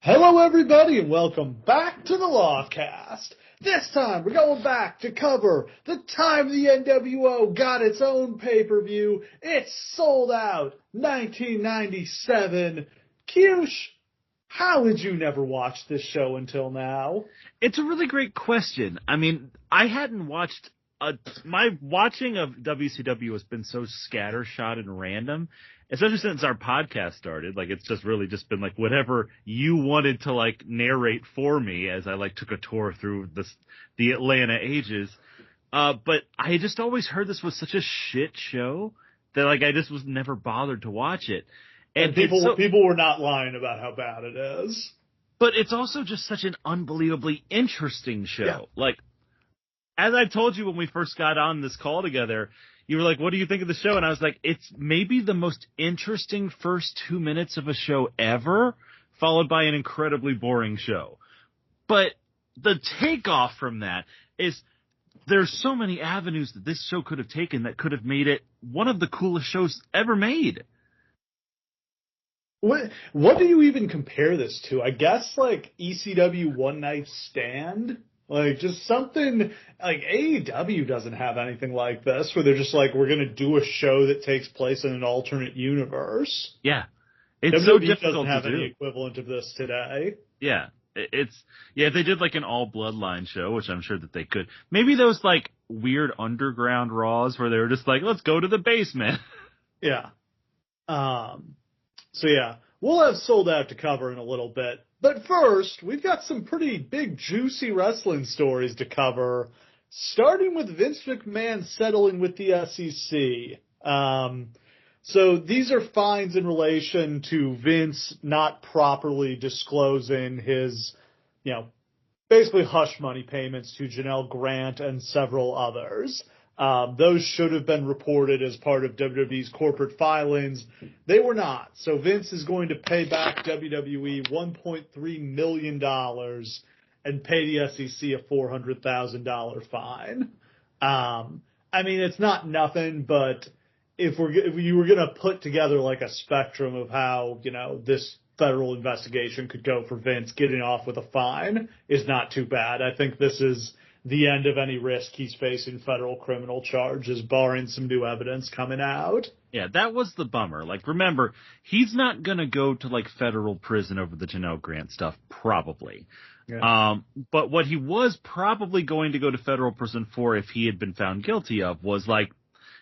Hello, everybody, and welcome back to the Lawcast. This time, we're going back to cover the time the NWO got its own pay-per-view. It's Sold Out, 1997. Kyush, how had you never watched this show until now? It's a really great question. I mean, I hadn't watched my watching of WCW has been so scattershot and random, especially since our podcast started. Like, it's just really just been like whatever you wanted to like narrate for me as I like took a tour through the Atlanta ages. But I just always heard this was such a shit show that like I just was never bothered to watch it. And people were not lying about how bad it is. But it's also just such an unbelievably interesting show. Yeah. Like, as I told you when we first got on this call together, you were like, what do you think of the show? And I was like, it's maybe the most interesting first 2 minutes of a show ever, followed by an incredibly boring show. But the takeoff from that is there's so many avenues that this show could have taken that could have made it one of the coolest shows ever made. What do you even compare this to? I guess, like, ECW One Night Stand? Like, just something, like, AEW doesn't have anything like this, where they're just like, we're going to do a show that takes place in an alternate universe. Yeah. It's WWE so difficult doesn't have to do. any equivalent of this today. Yeah. If they did, like, an all-bloodline show, which I'm sure that they could. Maybe those, like, weird underground Raws where they were just like, let's go to the basement. Yeah. So, yeah, we'll have Sold Out to cover in a little bit. But first, we've got some pretty big, juicy wrestling stories to cover, starting with Vince McMahon settling with the SEC. So these are fines in relation to Vince not properly disclosing his, basically hush money payments to Janelle Grant and several others. Those should have been reported as part of WWE's corporate filings. They were not. So Vince is going to pay back WWE $1.3 million and pay the SEC a $400,000 fine. I mean, it's not nothing, but if you were going to put together like a spectrum of how, this federal investigation could go for Vince, getting off with a fine is not too bad. I think this is the end of any risk he's facing federal criminal charges, barring some new evidence coming out. Yeah, that was the bummer. Like, remember, he's not going to go to, like, federal prison over the Janelle Grant stuff, probably. Yeah. But what he was probably going to go to federal prison for if he had been found guilty of was, like,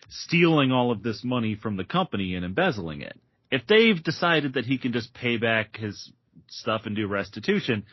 stealing all of this money from the company and embezzling it. If they've decided that he can just pay back his stuff and do restitution,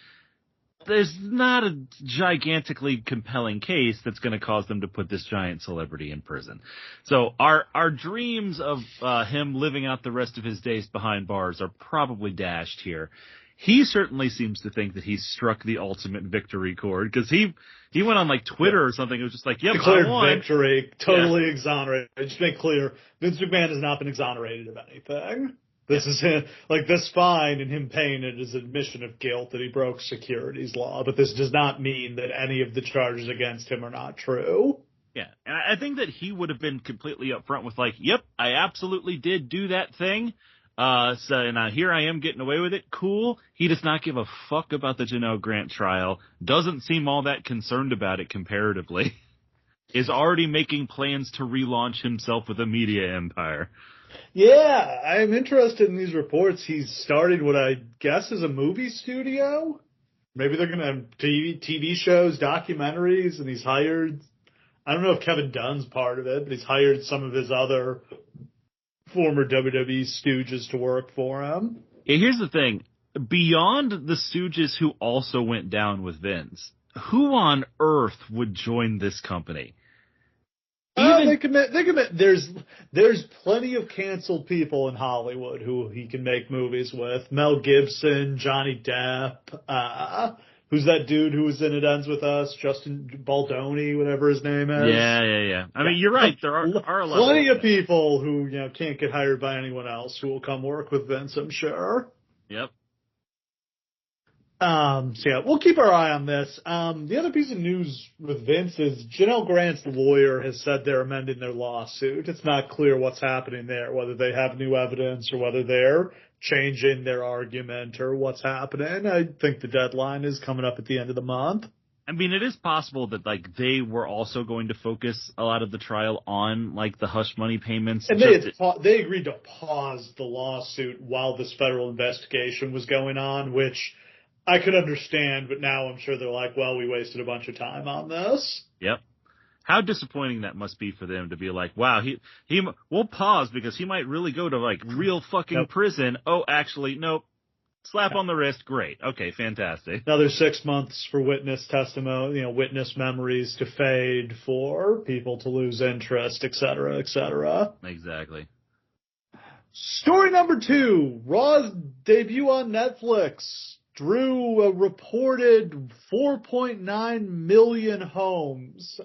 there's not a gigantically compelling case that's going to cause them to put this giant celebrity in prison. So our dreams of him living out the rest of his days behind bars are probably dashed here. He certainly seems to think that he's struck the ultimate victory chord because he went on like Twitter or something. It was just like, yep, declared I won. Victory, totally exonerated. Just make clear, Vince McMahon has not been exonerated of anything. This is him, like this fine and him paying it is admission of guilt that he broke securities law, but this does not mean that any of the charges against him are not true. Yeah, and I think that he would have been completely upfront with like, yep, I absolutely did do that thing. Here I am getting away with it. Cool. He does not give a fuck about the Janelle Grant trial. Doesn't seem all that concerned about it comparatively. Is already making plans to relaunch himself with a media empire. Yeah, I'm interested in these reports. He's started what I guess is a movie studio. Maybe they're going to have TV shows, documentaries, and he's hired, I don't know if Kevin Dunn's part of it, but he's hired some of his other former WWE stooges to work for him. Yeah, here's the thing. Beyond the stooges who also went down with Vince, who on earth would join this company? They commit. There's plenty of canceled people in Hollywood who he can make movies with. Mel Gibson, Johnny Depp, who's that dude who was in It Ends With Us? Justin Baldoni, whatever his name is. Yeah. I mean, you're right. There are a lot plenty of people who can't get hired by anyone else who will come work with Vince, I'm sure. Yep. So yeah, we'll keep our eye on this. The other piece of news with Vince is Janelle Grant's lawyer has said they're amending their lawsuit. It's not clear what's happening there, whether they have new evidence or whether they're changing their argument or what's happening. I think the deadline is coming up at the end of the month. I mean, it is possible that like they were also going to focus a lot of the trial on like the hush money payments. And they agreed to pause the lawsuit while this federal investigation was going on, which I could understand, but now I'm sure they're like, well, we wasted a bunch of time on this. Yep. How disappointing that must be for them to be like, wow, we'll pause because he might really go to like real fucking prison. Oh, actually, nope. Slap on the wrist. Great. Okay, fantastic. Another 6 months for witness testimony, witness memories to fade, for people to lose interest, et cetera, et cetera. Exactly. Story number 2, Raw's debut on Netflix drew a reported 4.9 million homes.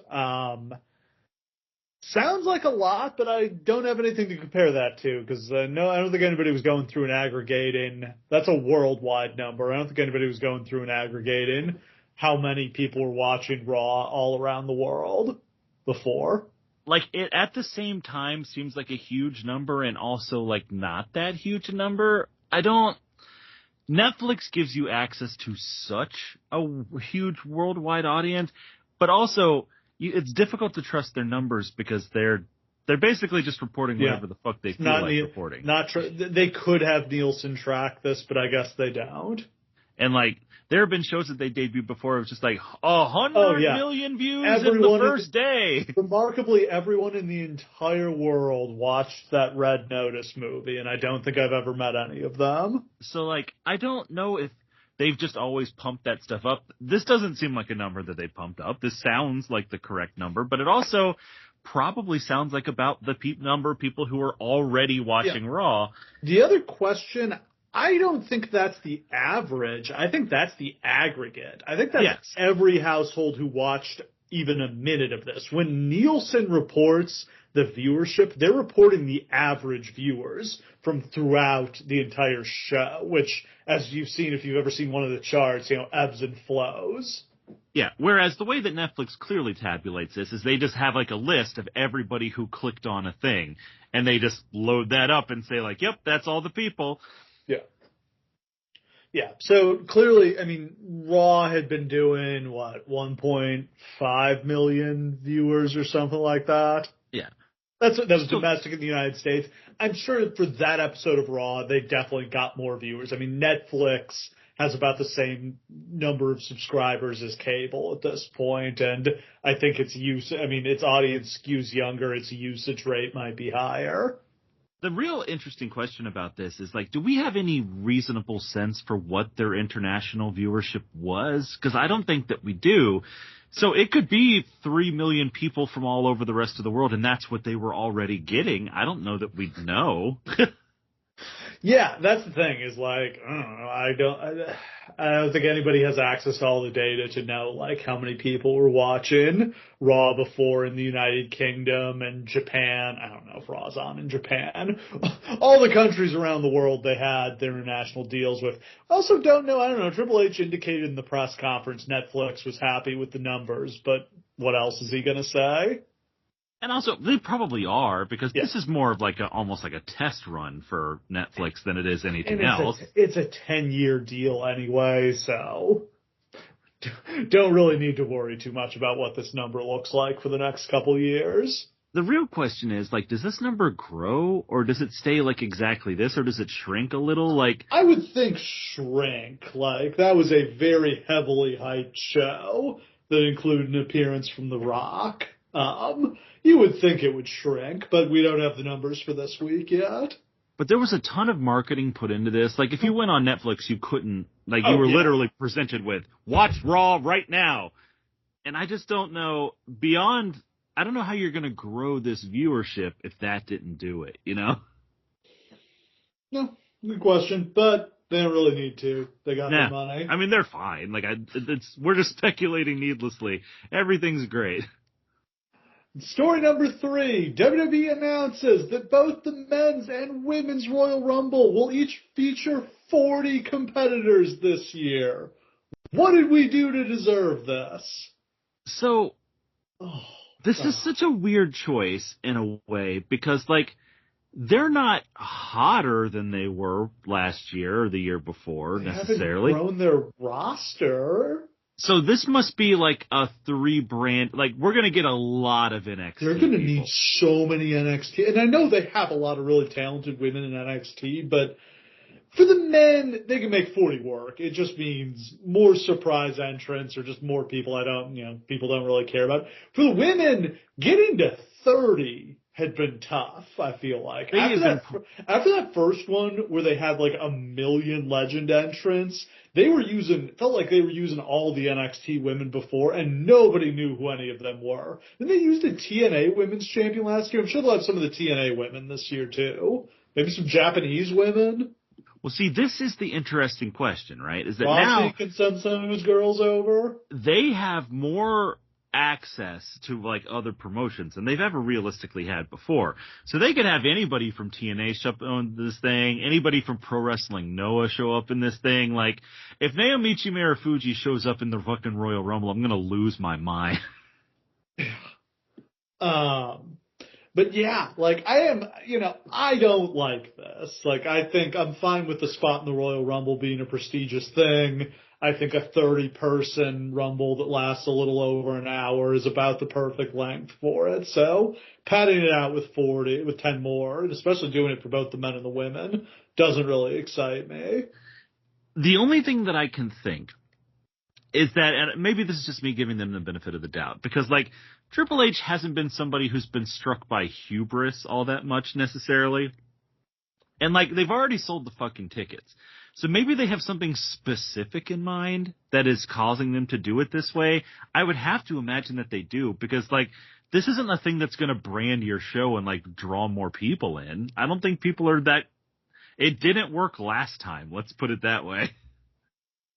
Sounds like a lot, but I don't have anything to compare that to because no, I don't think anybody was going through and aggregating. That's a worldwide number. I don't think anybody was going through and aggregating how many people were watching Raw all around the world before. Like, it at the same time seems like a huge number and also like not that huge a number. Netflix gives you access to such a huge worldwide audience, but also it's difficult to trust their numbers because they're basically just reporting whatever the fuck they feel like reporting. They could have Nielsen track this, but I guess they don't. And like, there have been shows that they debuted before. It was just like 100 million views in the first day. Remarkably, everyone in the entire world watched that Red Notice movie, and I don't think I've ever met any of them. So like, I don't know if they've just always pumped that stuff up. This doesn't seem like a number that they pumped up. This sounds like the correct number, but it also probably sounds like about the number of people who are already watching Raw. The other question, I don't think that's the average. I think that's the aggregate. I think that's every household who watched even a minute of this. When Nielsen reports the viewership, they're reporting the average viewers from throughout the entire show, which, as you've seen, if you've ever seen one of the charts, ebbs and flows. Yeah, whereas the way that Netflix clearly tabulates this is they just have like a list of everybody who clicked on a thing, and they just load that up and say like, yep, that's all the people. Yeah. Yeah, so clearly, I mean, Raw had been doing, 1.5 million viewers or something like that? Yeah. That was domestic in the United States. I'm sure for that episode of Raw, they definitely got more viewers. I mean, Netflix has about the same number of subscribers as cable at this point, and I think its audience skews younger, its usage rate might be higher. The real interesting question about this is, like, do we have any reasonable sense for what their international viewership was? Because I don't think that we do. So it could be 3 million people from all over the rest of the world, and that's what they were already getting. I don't know that we'd know. Yeah, that's the thing, is like, I don't think anybody has access to all the data to know like how many people were watching Raw before in the United Kingdom and Japan. I don't know if Raw's on in Japan. All the countries around the world they had their international deals with. I also don't know, Triple H indicated in the press conference Netflix was happy with the numbers, but what else is he going to say? And also, they probably are, because this is more of like almost like a test run for Netflix than it is anything else. It's a 10-year deal anyway, so don't really need to worry too much about what this number looks like for the next couple of years. The real question is, like, does this number grow, or does it stay like exactly this, or does it shrink a little? Like, I would think shrink. Like, that was a very heavily hyped show that included an appearance from The Rock. You would think it would shrink, but we don't have the numbers for this week yet. But there was a ton of marketing put into this. Like, if you went on Netflix, you couldn't, like, you were literally presented with, watch Raw right now. And I just don't know, I don't know how you're going to grow this viewership if that didn't do it, No, good question, but they don't really need to. They got their money. I mean, they're fine. Like, we're just speculating needlessly. Everything's great. Story number 3, WWE announces that both the men's and women's Royal Rumble will each feature 40 competitors this year. What did we do to deserve this? So, this is such a weird choice in a way, because, like, they're not hotter than they were last year or the year before They haven't necessarily. grown their roster. So this must be like a 3-brand. Like, we're going to get a lot of They're NXT going to people. need so many NXT. And I know they have a lot of really talented women in NXT, but for the men, they can make 40 work. It just means more surprise entrants or just more people people don't really care about. For the women, getting to 30 had been tough, I feel like. After that first one where they had like a million legend entrants, felt like they were using all the NXT women before, and nobody knew who any of them were. Then they used the TNA Women's Champion last year. I'm sure they'll have some of the TNA women this year too. Maybe some Japanese women. Well, see, this is the interesting question, right? Is that Rossi now can send some of his girls over. they have more access to like other promotions than they've ever realistically had before. So they could have anybody from TNA show up on this thing, anybody from Pro Wrestling Noah show up in this thing. Like, if Naomichi Marufuji shows up in the fucking Royal Rumble, I'm gonna lose my mind. But yeah, like I don't like this. Like, I think I'm fine with the spot in the Royal Rumble being a prestigious thing. I think a 30-person Rumble that lasts a little over an hour is about the perfect length for it. So padding it out with 10 more, and especially doing it for both the men and the women, doesn't really excite me. The only thing that I can think is that, and maybe this is just me giving them the benefit of the doubt, because like Triple H hasn't been somebody who's been struck by hubris all that much necessarily. And like, they've already sold the fucking tickets. So maybe they have something specific in mind that is causing them to do it this way. I would have to imagine that they do, because like, this isn't a thing that's going to brand your show and like draw more people in. I don't think people are that. It didn't work last time. Let's put it that way.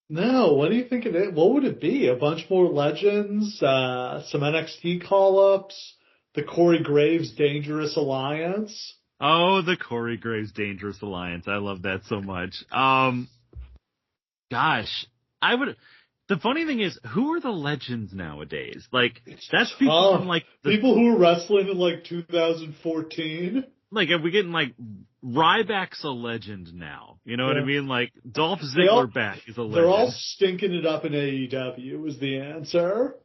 No, what do you think it is? What would it be? A bunch more legends, some NXT call-ups, the Corey Graves Dangerous Alliance. Oh, the Corey Graves Dangerous Alliance. I love that so much. Gosh, the funny thing is, who are the legends nowadays? Like, that's people from like people who were wrestling in like 2014. Like, are we getting like Ryback's a legend now? You know what I mean? Like, Dolph Ziggler back is a legend. They're all stinking it up in AEW is the answer.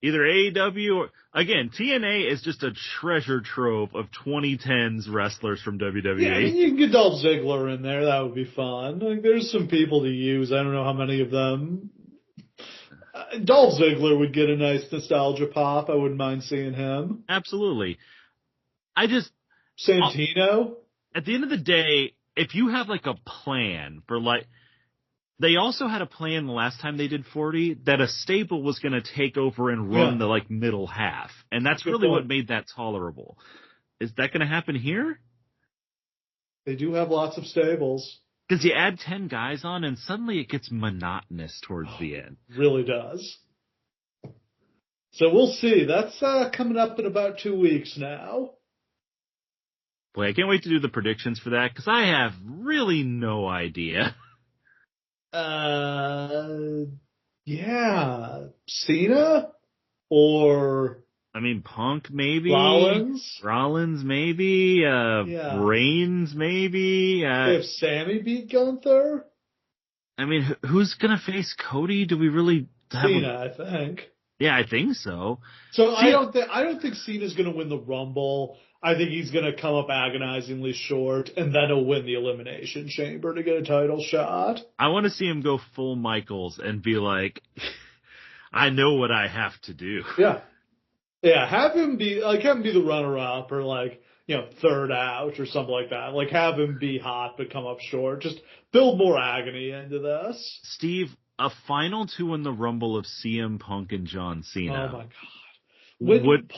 Either AEW or, again, TNA is just a treasure trove of 2010s wrestlers from WWE. Yeah, I mean, you can get Dolph Ziggler in there. That would be fun. Like, there's some people to use. I don't know how many of them. Dolph Ziggler would get a nice nostalgia pop. I wouldn't mind seeing him. Absolutely. Santino? At the end of the day, if you have like a plan for like, they also had a plan the last time they did 40 that a stable was going to take over and run the like middle half. And that's really what made that tolerable. Is that going to happen here? They do have lots of stables. Because you add 10 guys on and suddenly it gets monotonous towards the end. Really does. So we'll see. That's coming up in about 2 weeks now. Boy, I can't wait to do the predictions for that because I have really no idea. Yeah. Cena? Or... I mean, Punk maybe. Rollins maybe. Reigns maybe. They have Sammy beat Gunther? I mean, who's going to face Cody? Do we really have Cena, I think. Yeah, I think so. So I don't think Cena's going to win the Rumble. I think he's going to come up agonizingly short, and then he'll win the Elimination Chamber to get a title shot. I want to see him go full Michaels and be like, I know what I have to do. Yeah. Yeah, have him be the runner-up or like, third out or something like that. Like, have him be hot but come up short. Just build more agony into this. Steve, a final 2 in the Rumble of CM Punk and John Cena. Oh my God.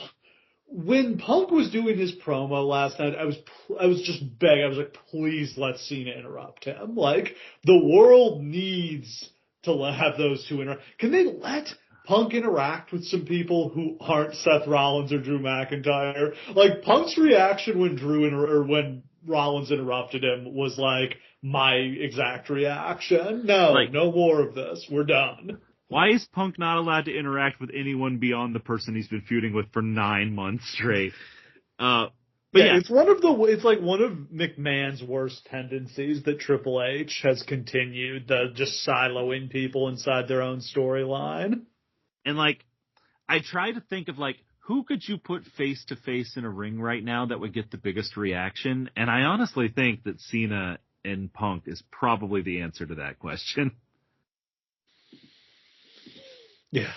When Punk was doing his promo last night, I was just begging. I was like, please let Cena interrupt him. Like, the world needs to have those two interact. Can they let Punk interact with some people who aren't Seth Rollins or Drew McIntyre? Like, Punk's reaction when Rollins interrupted him was like my exact reaction. No, no more of this. We're done. Why is Punk not allowed to interact with anyone beyond the person he's been feuding with for 9 months straight? But yeah, it's like one of McMahon's worst tendencies that Triple H has continued, the just siloing people inside their own storyline. And like, I try to think of like, who could you put face to face in a ring right now that would get the biggest reaction? And I honestly think that Cena and Punk is probably the answer to that question. Yeah.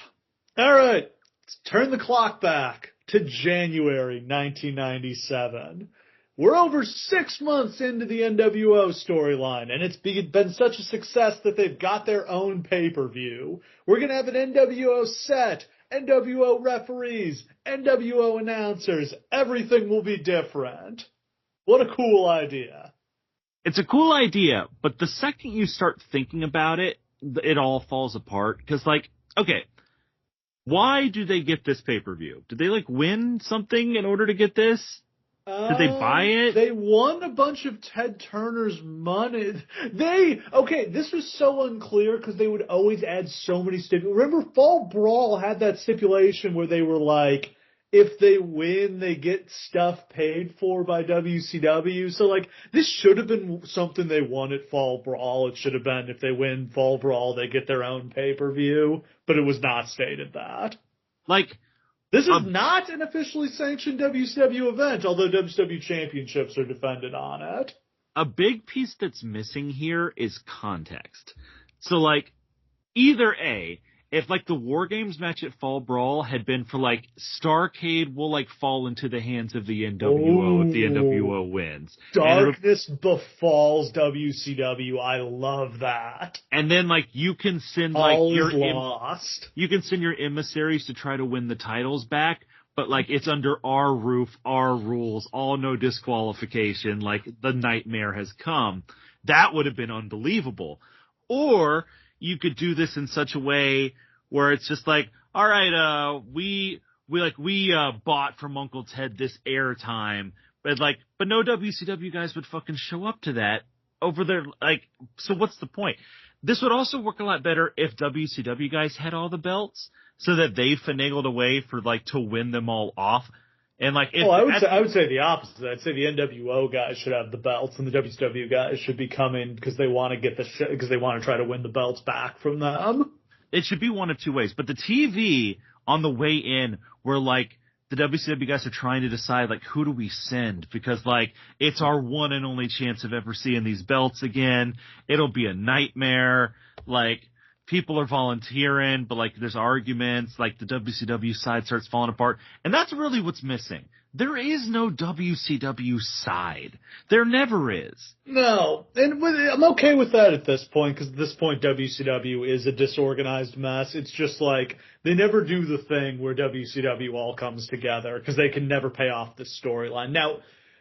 All right. Let's turn the clock back to January 1997. We're over 6 months into the NWO storyline, and it's been such a success that they've got their own pay-per-view. We're going to have an NWO set, NWO referees, NWO announcers. Everything will be different. What a cool idea. It's a cool idea, but the second you start thinking about it, it all falls apart. Because, like, okay, why do they get this pay-per-view? Did they, like, win something in order to get this? Did they buy it? They won a bunch of Ted Turner's money. This was so unclear because they would always add so many stipulations. Remember, Fall Brawl had that stipulation where they were like, if they win, they get stuff paid for by WCW. So, like, this should have been something they won at Fall Brawl. It should have been, if they win Fall Brawl, they get their own pay-per-view. But it was not stated that. Like, this is not an officially sanctioned WCW event, although WCW championships are defended on it. A big piece that's missing here is context. So, like, either A, if, like, the War Games match at Fall Brawl had been for, like, Starrcade will, like, fall into the hands of the NWO if the NWO wins. Darkness befalls WCW. I love that. And then, like, you can send, like, All is lost. You can send your emissaries to try to win the titles back, but, like, it's under our roof, our rules, all no disqualification, like, the nightmare has come. That would have been unbelievable. Or you could do this in such a way where it's just like, all right, we bought from Uncle Ted this airtime, but no WCW guys would fucking show up to that over there. Like, so what's the point? This would also work a lot better if WCW guys had all the belts so that they finagled a way for, like, to win them all off. And, like, I would say the opposite. I'd say the NWO guys should have the belts, and the WCW guys should be coming because they want to get because they want to try to win the belts back from them. It should be one of two ways. But the TV on the way in, where, like, the WCW guys are trying to decide, like, who do we send? Because, like, it's our one and only chance of ever seeing these belts again. It'll be a nightmare. Like, people are volunteering, but, like, there's arguments. Like, the WCW side starts falling apart. And that's really what's missing. There is no WCW side. There never is. No. And I'm okay with that at this point, because at this point WCW is a disorganized mess. It's just like they never do the thing where WCW all comes together because they can never pay off this storyline. Now,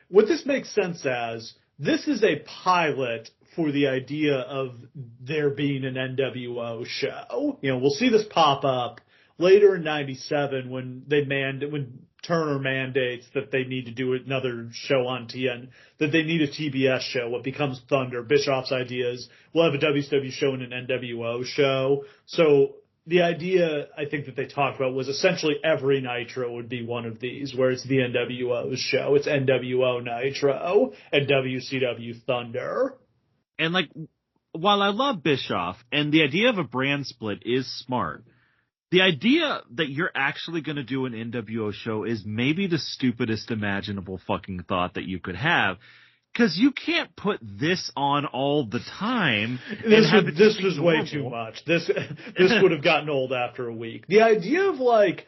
what this makes sense as, this is a pilot for the idea of there being an NWO show. You know, we'll see this pop up later in 97 when when Turner mandates that they need to do another show on TN, that they need a TBS show, what becomes Thunder. Bischoff's ideas, we'll have a WCW show and an NWO show. So the idea, I think, that they talked about was essentially every Nitro would be one of these, where it's the NWO's show. It's NWO Nitro and WCW Thunder. And, like, while I love Bischoff, and the idea of a brand split is smart, the idea that you're actually going to do an NWO show is maybe the stupidest imaginable fucking thought that you could have. Because you can't put this on all the time. This was way too much. This would have gotten old after a week. The idea of, like,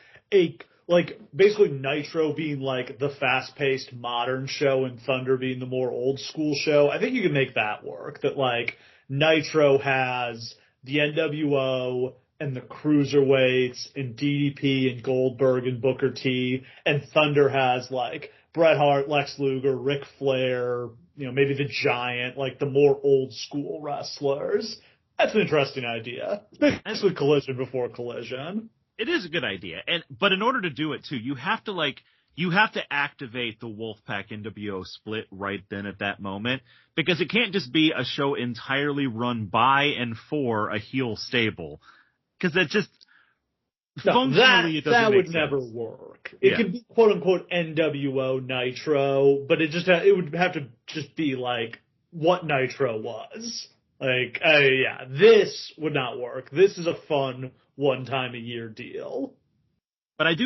basically Nitro being, like, the fast-paced modern show and Thunder being the more old-school show, I think you can make that work. That, like, Nitro has the NWO and the Cruiserweights and DDP and Goldberg and Booker T, and Thunder has, like, Bret Hart, Lex Luger, Ric Flair, you know, maybe the Giant, like the more old-school wrestlers. That's an interesting idea. It's basically Collision before Collision. It is a good idea. But in order to do it, too, you have to activate the Wolfpack NWO split right then at that moment, because it can't just be a show entirely run by and for a heel stable. Because it just functionally it doesn't that make would sense. never work. work. It could be quote unquote NWO Nitro, but it would have to just be like what Nitro was. Like, yeah, this would not work. This is a fun one time a year deal. But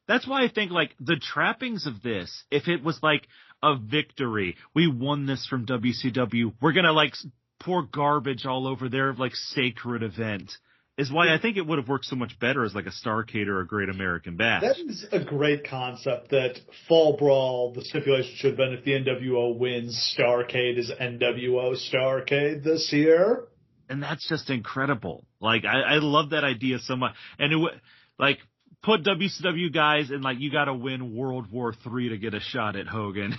that's why I think, like, the trappings of this, if it was like a victory, we won this from WCW, we're gonna, like, pour garbage all over their, like, sacred event, is why I think it would have worked so much better as, like, a Starrcade or a Great American Bash. That is a great concept, that Fall Brawl, the stipulation should have been if the NWO wins, Starrcade is NWO Starrcade this year. And that's just incredible. Like, I love that idea so much. And it would, like, put WCW guys in, like, you got to win World War III to get a shot at Hogan.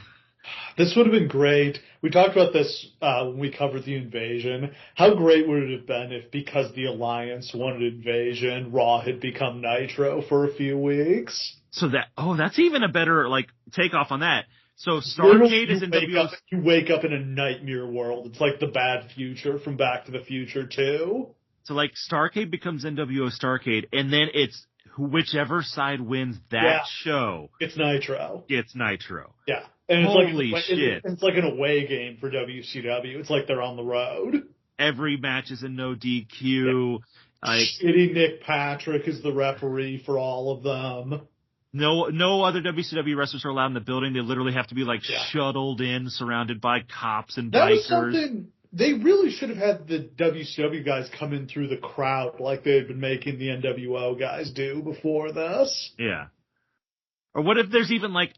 This would have been great. We talked about this when we covered the Invasion. How great would it have been if, because the Alliance wanted Invasion, Raw had become Nitro for a few weeks? So that's even a better, like, takeoff on that. So Starrcade is in WCW. You wake up in a nightmare world. It's like the bad future from Back to the Future 2. So, like, Starrcade becomes NWO Starrcade, and then it's whichever side wins that show. It's Nitro. It's Nitro. Yeah. And Holy shit. It's like an away game for WCW. It's like they're on the road. Every match is a no DQ. Yeah. Like, shitty Nick Patrick is the referee for all of them. No other WCW wrestlers are allowed in the building. They literally have to be, like, shuttled in, surrounded by cops and bikers. That was something they really should have had the WCW guys come in through the crowd like they had been making the NWO guys do before this. Yeah. Or what if there's even, like,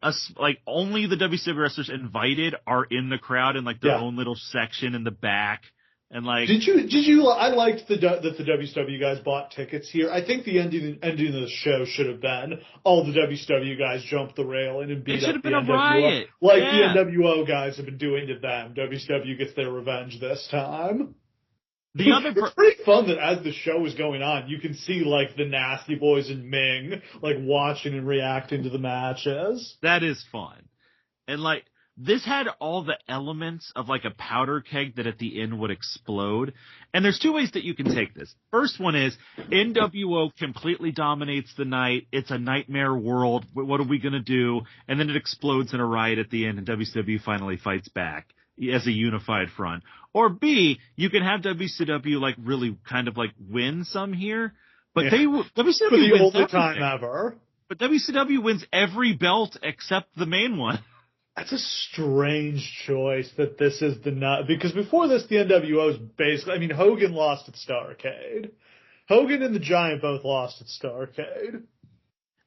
only the WCW wrestlers invited are in the crowd in, like, their own little section in the back. And, like, did you? I liked that the WCW guys bought tickets here. I think the ending of the show should have been all the WCW guys jumped the railing and beat up the NWO. It should have been a riot, like the NWO guys have been doing to them. WCW gets their revenge this time. It's pretty fun that as the show is going on, you can see, like, the Nasty Boys and Ming, like, watching and reacting to the matches. That is fun, and, like, this had all the elements of, like, a powder keg that at the end would explode. And there's two ways that you can take this. First one is NWO completely dominates the night. It's a nightmare world. What are we going to do? And then it explodes in a riot at the end, and WCW finally fights back as a unified front. Or B, you can have WCW, like, really kind of, like, win some here. But WCW for the wins only time ever. But WCW wins every belt except the main one. That's a strange choice that this is because before this, the NWO is basically, I mean, Hogan lost at Starrcade. Hogan and the Giant both lost at Starrcade.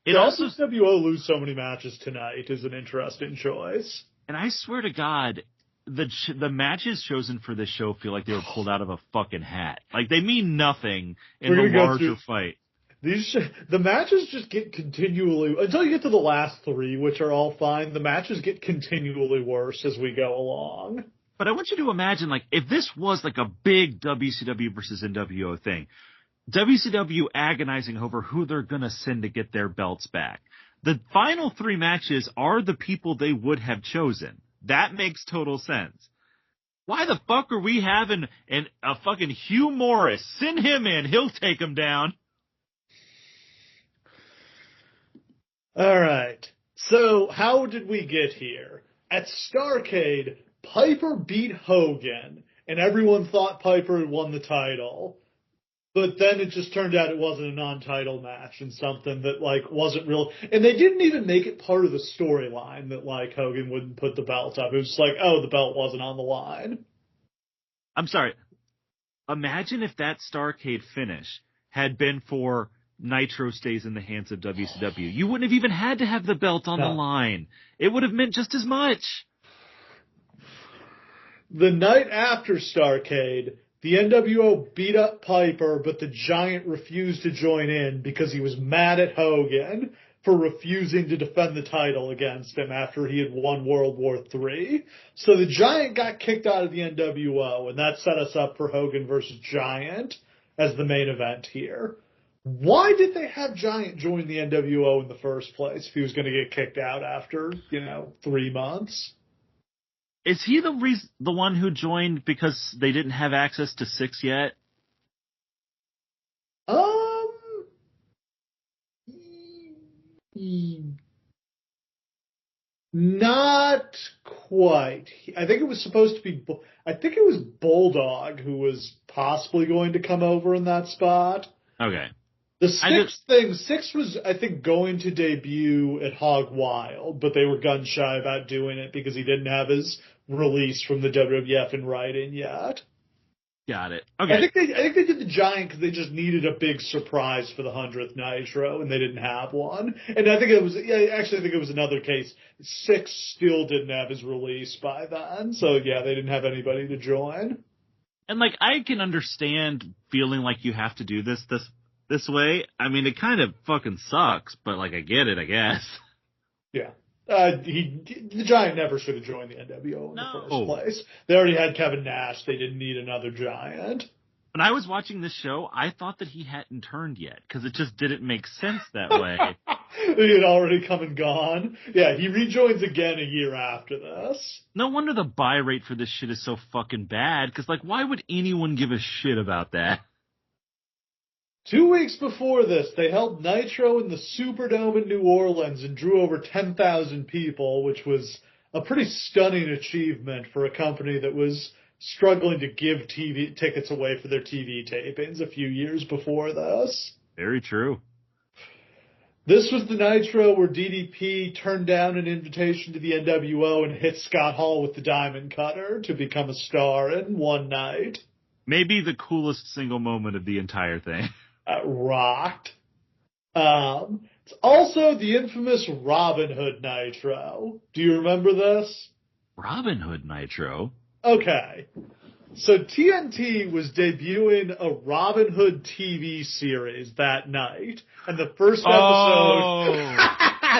NWO lose so many matches tonight is an interesting choice. And I swear to God, the matches chosen for this show feel like they were pulled out of a fucking hat. Like, they mean nothing in the larger fight. The matches just get continually, until you get to the last three, which are all fine, the matches get continually worse as we go along. But I want you to imagine, like, if this was, like, a big WCW versus NWO thing, WCW agonizing over who they're going to send to get their belts back. The final three matches are the people they would have chosen. That makes total sense. Why the fuck are we having a fucking Hugh Morris? Send him in. He'll take him down. All right. So how did we get here? At Starrcade, Piper beat Hogan, and everyone thought Piper had won the title. But then it just turned out it wasn't a non-title match and something that, like, wasn't real. And they didn't even make it part of the storyline that, like, Hogan wouldn't put the belt up. It was just like, oh, the belt wasn't on the line. I'm sorry. Imagine if that Starrcade finish had been for Nitro stays in the hands of WCW. You wouldn't have even had to have the belt on the line. It would have meant just as much. The night after Starrcade, the NWO beat up Piper, but the Giant refused to join in because he was mad at Hogan for refusing to defend the title against him after he had won World War III. So the Giant got kicked out of the NWO, and that set us up for Hogan versus Giant as the main event here. Why did they have Giant join the NWO in the first place if he was going to get kicked out after, 3 months? Is he the one who joined because they didn't have access to 6 yet? Not quite. I think it was supposed to be, I think it was Bulldog who was possibly going to come over in that spot. Okay. The Six was, I think, going to debut at Hog Wild, but they were gun shy about doing it because he didn't have his release from the WWF in writing yet. Got it. Okay. I think they did the Giant because they just needed a big surprise for the 100th Nitro, and they didn't have one. And I think it was, actually, I think it was another case. Six still didn't have his release by then, so yeah, they didn't have anybody to join. And like, I can understand feeling like you have to do this way. I mean, it kind of fucking sucks, but like, I get it, I guess. Yeah. The Giant never should have joined the NWO in the first place. They already had Kevin Nash. They didn't need another Giant. When I was watching this show, I thought that he hadn't turned yet because it just didn't make sense that way. He had already come and gone. Yeah, he rejoins again a year after this. No wonder the buy rate for this shit is so fucking bad because, like, why would anyone give a shit about that? 2 weeks before this, they held Nitro in the Superdome in New Orleans and drew over 10,000 people, which was a pretty stunning achievement for a company that was struggling to give TV tickets away for their TV tapings a few years before this. Very true. This was the Nitro where DDP turned down an invitation to the NWO and hit Scott Hall with the Diamond Cutter to become a star in one night. Maybe the coolest single moment of the entire thing. Rocked. It's also the infamous Robin Hood Nitro. Do you remember this? Robin Hood Nitro? Okay. So TNT was debuting a Robin Hood TV series that night, and the first episode...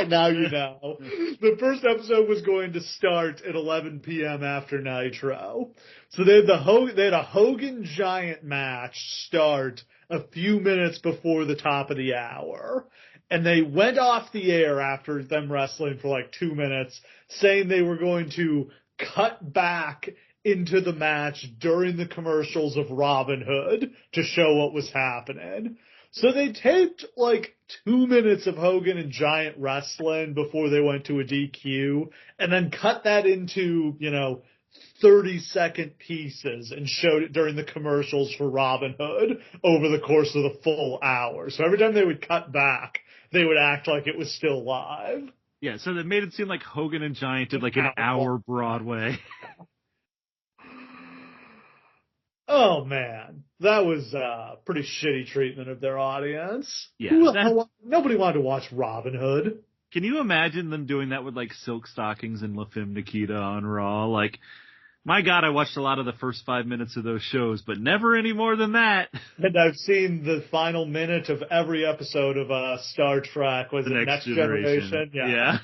now you know. The first episode was going to start at 11 p.m. after Nitro. So they had a Hogan Giant match start a few minutes before the top of the hour. And they went off the air after them wrestling for like 2 minutes, saying they were going to cut back into the match during the commercials of Robin Hood to show what was happening. So they taped like 2 minutes of Hogan and Giant wrestling before they went to a DQ and then cut that into, 30-second pieces and showed it during the commercials for Robin Hood over the course of the full hour. So every time they would cut back, they would act like it was still live. Yeah, so they made it seem like Hogan and Giant did like an hour Broadway. Oh, man. That was pretty shitty treatment of their audience. Yeah. Nobody wanted to watch Robin Hood. Can you imagine them doing that with, like, Silk Stockings and La Femme Nikita on Raw? Like, my God, I watched a lot of the first 5 minutes of those shows, but never any more than that. And I've seen the final minute of every episode of Star Trek. Was it Next Generation? Yeah.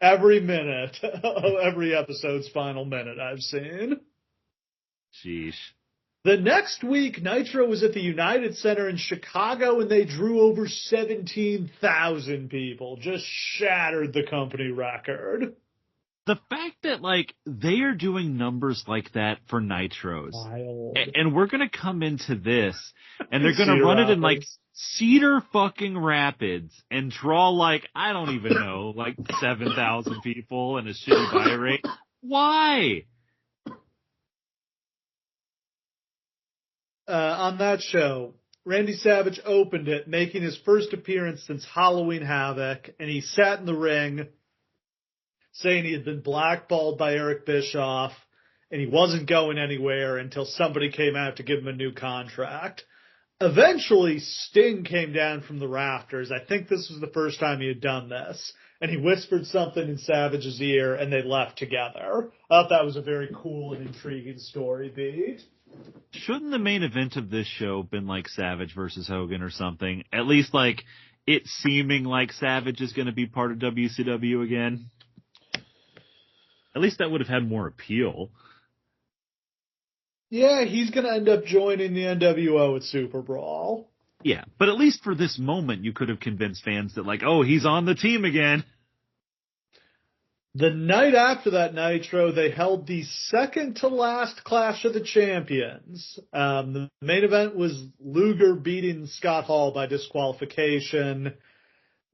Every minute of every episode's final minute I've seen. Sheesh. The next week, Nitro was at the United Center in Chicago, and they drew over 17,000 people. Just shattered the company record. The fact that, like, they are doing numbers like that for Nitros. Wild. And we're going to come into this, and they're going to run it in, like, Cedar fucking Rapids and draw, like, I don't even know, like 7,000 people and a shitty buy rate. Why? On that show, Randy Savage opened it, making his first appearance since Halloween Havoc, and he sat in the ring saying he had been blackballed by Eric Bischoff, and he wasn't going anywhere until somebody came out to give him a new contract. Eventually, Sting came down from the rafters. I think this was the first time he had done this, and he whispered something in Savage's ear, and they left together. I thought that was a very cool and intriguing story beat. Shouldn't the main event of this show been like Savage versus Hogan or something? At least like it seeming like Savage is going to be part of WCW again. At least that would have had more appeal. Yeah, he's going to end up joining the NWO at Super Brawl. Yeah, but at least for this moment, you could have convinced fans that like, oh, he's on the team again. The night after that Nitro, they held the second to last Clash of the Champions. The main event was Luger beating Scott Hall by disqualification.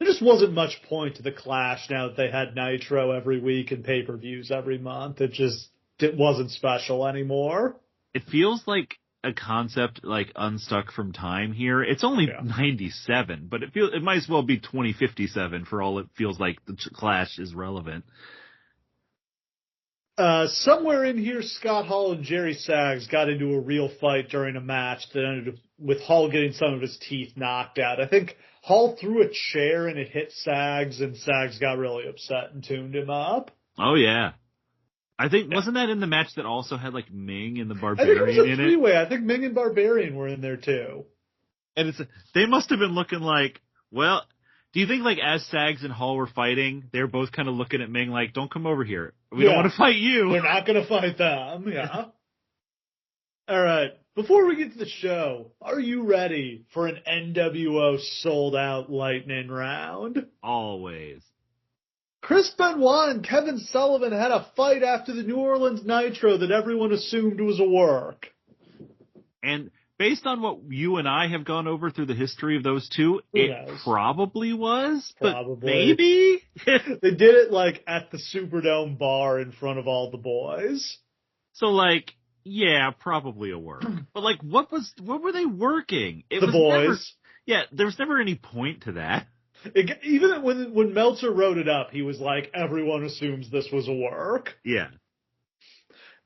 There just wasn't much point to the Clash now that they had Nitro every week and pay-per-views every month. It wasn't special anymore. It feels like a concept like unstuck from time here. It's only 97, but it might as well be 2057 for all it feels like the Clash is relevant. Somewhere in here, Scott Hall and Jerry Saggs got into a real fight during a match that ended with Hall getting some of his teeth knocked out. I think Hall threw a chair and it hit Saggs, and Saggs got really upset and tuned him up. Oh, yeah. I think, wasn't that in the match that also had, like, Ming and the Barbarian in it? I think it was a three-way. I think Ming and Barbarian were in there, too. And they must have been looking like, well, do you think, like, as Saggs and Hall were fighting, they were both kind of looking at Ming like, don't come over here. We don't want to fight you. We're not going to fight them, yeah. All right. Before we get to the show, are you ready for an NWO Souled Out lightning round? Always. Chris Benoit and Kevin Sullivan had a fight after the New Orleans Nitro that everyone assumed was a work. And based on what you and I have gone over through the history of those two, probably was. Probably. But maybe? They did it, like, at the Superdome bar in front of all the boys. So, like, yeah, probably a work. But, like, what were they working? The boys. There was never any point to that. Even when Meltzer wrote it up, he was like, everyone assumes this was a work. Yeah.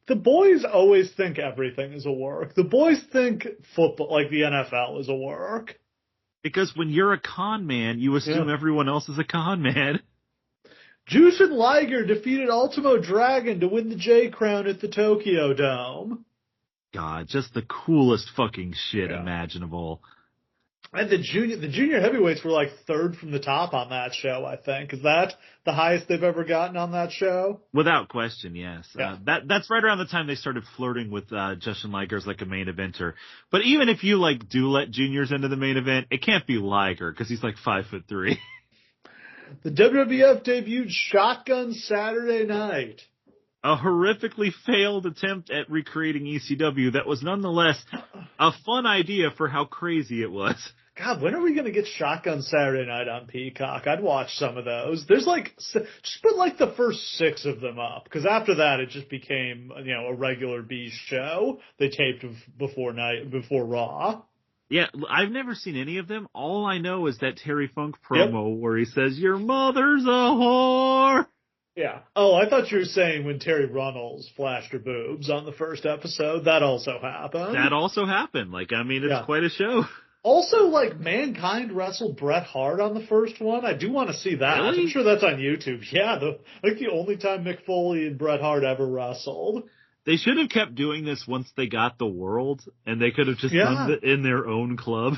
The boys always think everything is a work. The boys think football, like the NFL, is a work. Because when you're a con man, you assume everyone else is a con man. Jushin Liger defeated Ultimo Dragon to win the J Crown at the Tokyo Dome. God, just the coolest fucking shit imaginable. And the junior heavyweights were like third from the top on that show, I think. Is that the highest they've ever gotten on that show? Without question, yes. Yeah. That's right around the time they started flirting with Justin Liger as like a main eventer. But even if you like do let juniors into the main event, it can't be Liger because he's like 5'3". The WWF debuted Shotgun Saturday Night. A horrifically failed attempt at recreating ECW that was nonetheless a fun idea for how crazy it was. God, when are we going to get Shotgun Saturday Night on Peacock? I'd watch some of those. There's like, just put like the first 6 of them up, because after that it just became, a regular Beast show. They taped before Raw. Yeah, I've never seen any of them. All I know is that Terry Funk promo where he says, "Your mother's a whore." Yeah. Oh, I thought you were saying when Terry Runnels flashed her boobs on the first episode. That also happened. Like, I mean, it's quite a show. Also, like, Mankind wrestled Bret Hart on the first one. I do want to see that. Really? I'm sure that's on YouTube. Yeah, the only time Mick Foley and Bret Hart ever wrestled. They should have kept doing this once they got the world, and they could have just done it in their own club.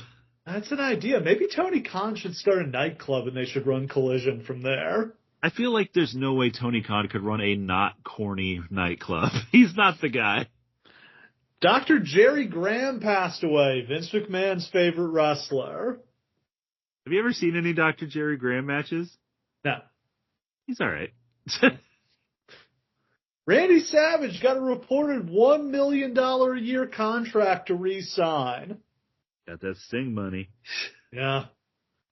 That's an idea. Maybe Tony Khan should start a nightclub and they should run Collision from there. I feel like there's no way Tony Khan could run a not corny nightclub. He's not the guy. Dr. Jerry Graham passed away, Vince McMahon's favorite wrestler. Have you ever seen any Dr. Jerry Graham matches? No. He's all right. Randy Savage got a reported $1 million a year contract to re-sign. Got that Sting money. Yeah.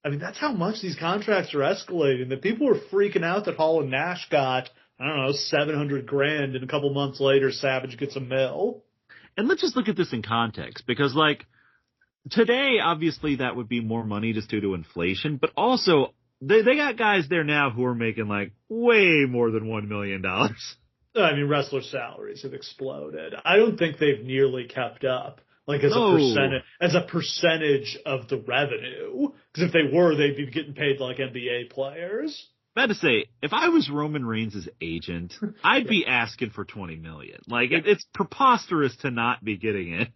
I mean, that's how much these contracts are escalating. That people were freaking out that Hall and Nash got, I don't know, $700,000, and a couple months later, Savage gets $1 million. And let's just look at this in context, because, like, today, obviously, that would be more money just due to inflation, but also, they got guys there now who are making, like, way more than $1 million. I mean, wrestler salaries have exploded. I don't think they've nearly kept up. Like as a percentage of the revenue. Because if they were, they'd be getting paid like NBA players. About to say, if I was Roman Reigns' agent, I'd be asking for $20 million. Like it's preposterous to not be getting it.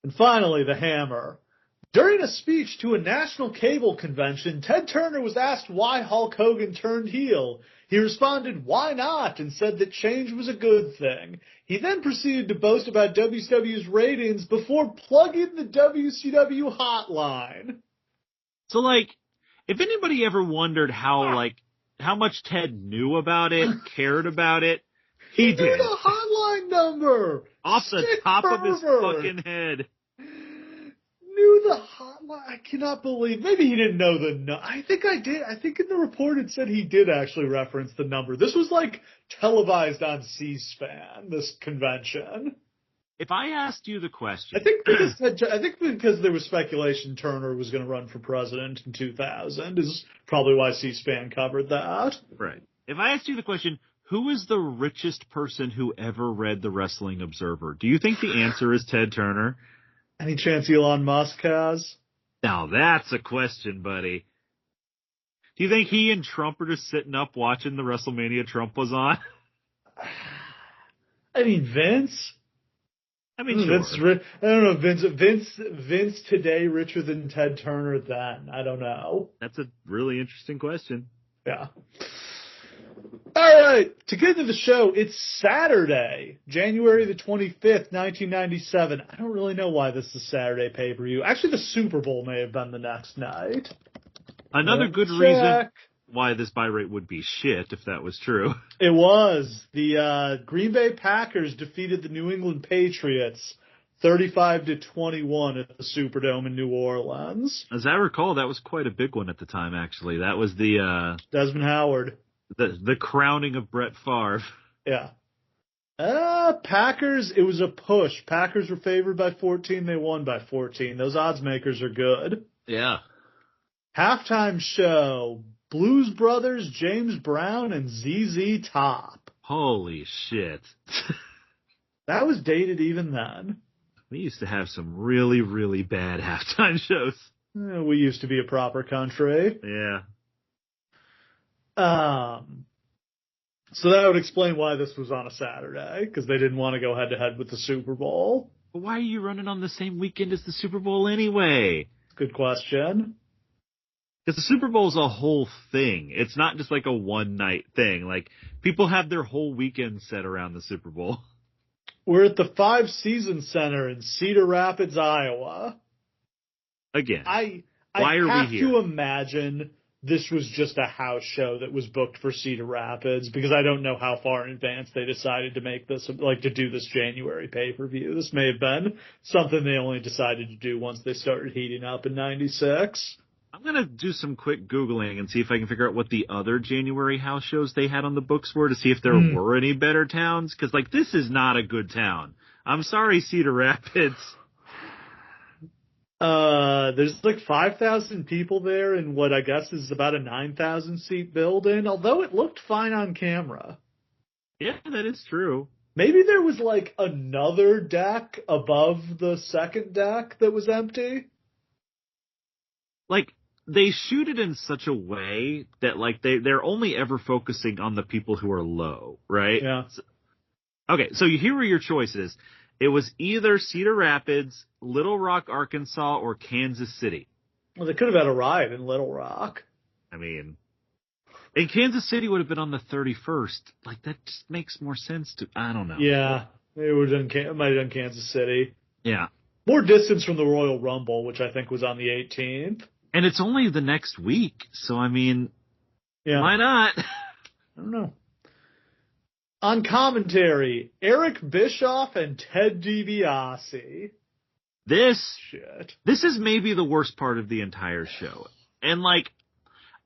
And finally, the Hammer. During a speech to a national cable convention, Ted Turner was asked why Hulk Hogan turned heel. He responded, "Why not?" and said that change was a good thing. He then proceeded to boast about WCW's ratings before plugging the WCW hotline. So, like, if anybody ever wondered how much Ted knew about it, cared about it, he did. Knew the hotline number! Off the top of his fucking head. Knew the hotline? I cannot believe. Maybe he didn't know I think I did. I think in the report it said he did actually reference the number. This was like televised on C-SPAN, this convention. If I asked you the question, I think because there was speculation Turner was going to run for president in 2000 is probably why C-SPAN covered that. Right. If I asked you the question, who is the richest person who ever read the Wrestling Observer? Do you think the answer is Ted Turner? Any chance Elon Musk has? Now that's a question, buddy. Do you think he and Trump are just sitting up watching the WrestleMania Trump was on? I mean, Vince. I mean, sure. I don't know, Vince today richer than Ted Turner then. I don't know. That's a really interesting question. Yeah. All right, to get into the show, it's Saturday, January the 25th, 1997. I don't really know why this is Saturday pay-per-view. Actually, the Super Bowl may have been the next night. Another good reason why this buy rate would be shit if that was true. It was. The Green Bay Packers defeated the New England Patriots 35-21 at the Superdome in New Orleans. As I recall, that was quite a big one at the time, actually. That was the Desmond Howard. The crowning of Brett Favre. Yeah. Packers, it was a push. Packers were favored by 14. They won by 14. Those odds makers are good. Yeah. Halftime show. Blues Brothers, James Brown, and ZZ Top. Holy shit. That was dated even then. We used to have some really, really bad halftime shows. We used to be a proper country. Yeah. So that would explain why this was on a Saturday, because they didn't want to go head-to-head with the Super Bowl. But why are you running on the same weekend as the Super Bowl anyway? Good question. Because the Super Bowl is a whole thing. It's not just like a one-night thing. Like, people have their whole weekend set around the Super Bowl. We're at the Five Seasons Center in Cedar Rapids, Iowa. Again, I why are we here? have to imagine this was just a house show that was booked for Cedar Rapids, because I don't know how far in advance they decided to make this, like to do this January pay-per-view. This may have been something they only decided to do once they started heating up in 96. I'm going to do some quick Googling and see if I can figure out what the other January house shows they had on the books were to see if there were any better towns. Because, like, this is not a good town. I'm sorry, Cedar Rapids. There's like 5,000 people there in what I guess is about a 9,000 seat building, although it looked fine on camera. Yeah, that is true. Maybe there was like another deck above the second deck that was empty. Like, they shoot it in such a way that, like, they're only ever focusing on the people who are low, right? Yeah. Okay, so here are your choices. It was either Cedar Rapids, Little Rock, Arkansas, or Kansas City. Well, they could have had a riot in Little Rock. I mean, and Kansas City would have been on the 31st. Like, that just makes more sense to, I don't know. Yeah, it might have done Kansas City. Yeah. More distance from the Royal Rumble, which I think was on the 18th. And it's only the next week, so I mean, why not? I don't know. On commentary, Eric Bischoff and Ted DiBiase. This is maybe the worst part of the entire show. And, like,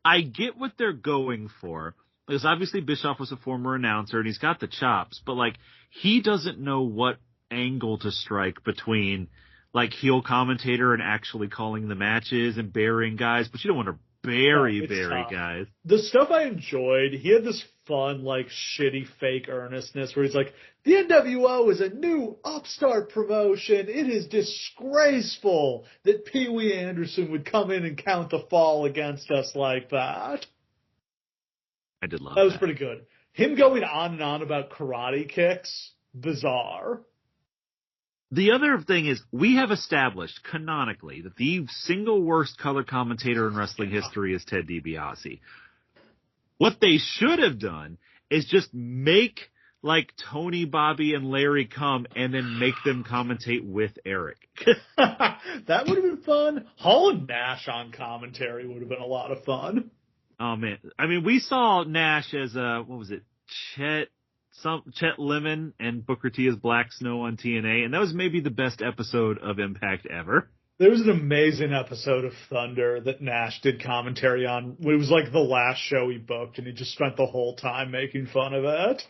I get what they're going for, because obviously Bischoff was a former announcer and he's got the chops, but, like, he doesn't know what angle to strike between, like, heel commentator and actually calling the matches and burying guys, but you don't want to bury guys. The stuff I enjoyed, he had this fun, like, shitty fake earnestness where he's like, the NWO is a new upstart promotion. It is disgraceful that Pee Wee Anderson would come in and count the fall against us like that. I did love that. That was pretty good. Him going on and on about karate kicks, bizarre. The other thing is, we have established canonically that the single worst color commentator in wrestling history is Ted DiBiase. What they should have done is just make, like, Tony, Bobby, and Larry come and then make them commentate with Eric. That would have been fun. Hall and Nash on commentary would have been a lot of fun. Oh, man. I mean, we saw Nash as, Chet Lemon and Booker T as Black Snow on TNA, and that was maybe the best episode of Impact ever. There was an amazing episode of Thunder that Nash did commentary on. It was like the last show he booked, and he just spent the whole time making fun of it.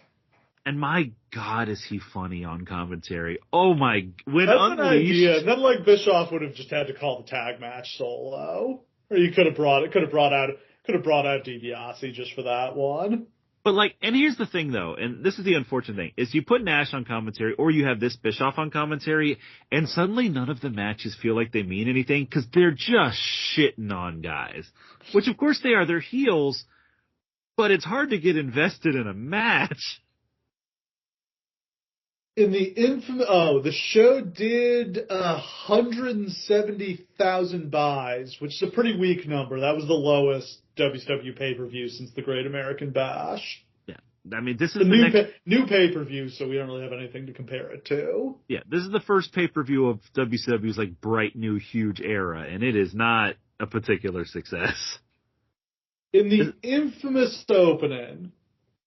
And my God, is he funny on commentary? Oh my! When That's Unleashed, an idea. And then like Bischoff would have just had to call the tag match solo, or you could have brought out DiBiase just for that one. but like, and here's the thing though, and this is the unfortunate thing, is you put Nash on commentary, or you have this Bischoff on commentary, and suddenly none of the matches feel like they mean anything because they're just shitting on guys, which of course they are. They're heels, but it's hard to get invested in a match. In the show did 170,000 buys, which is a pretty weak number. That was the lowest WCW pay-per-view since the Great American Bash. Yeah, I mean, this is The the new pay-per-view, so we don't really have anything to compare it to. Yeah, this is the first pay-per-view of WCW's like bright new huge era, and it is not a particular success. In the infamous opening,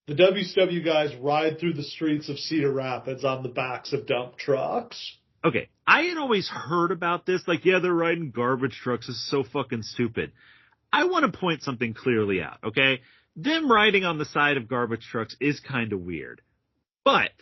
the WCW guys ride through the streets of Cedar Rapids on the backs of dump trucks. Okay, I had always heard about this, like, yeah, they're riding garbage trucks. This is so fucking stupid. I want to point something clearly out, okay? Them riding on the side of garbage trucks is kind of weird. But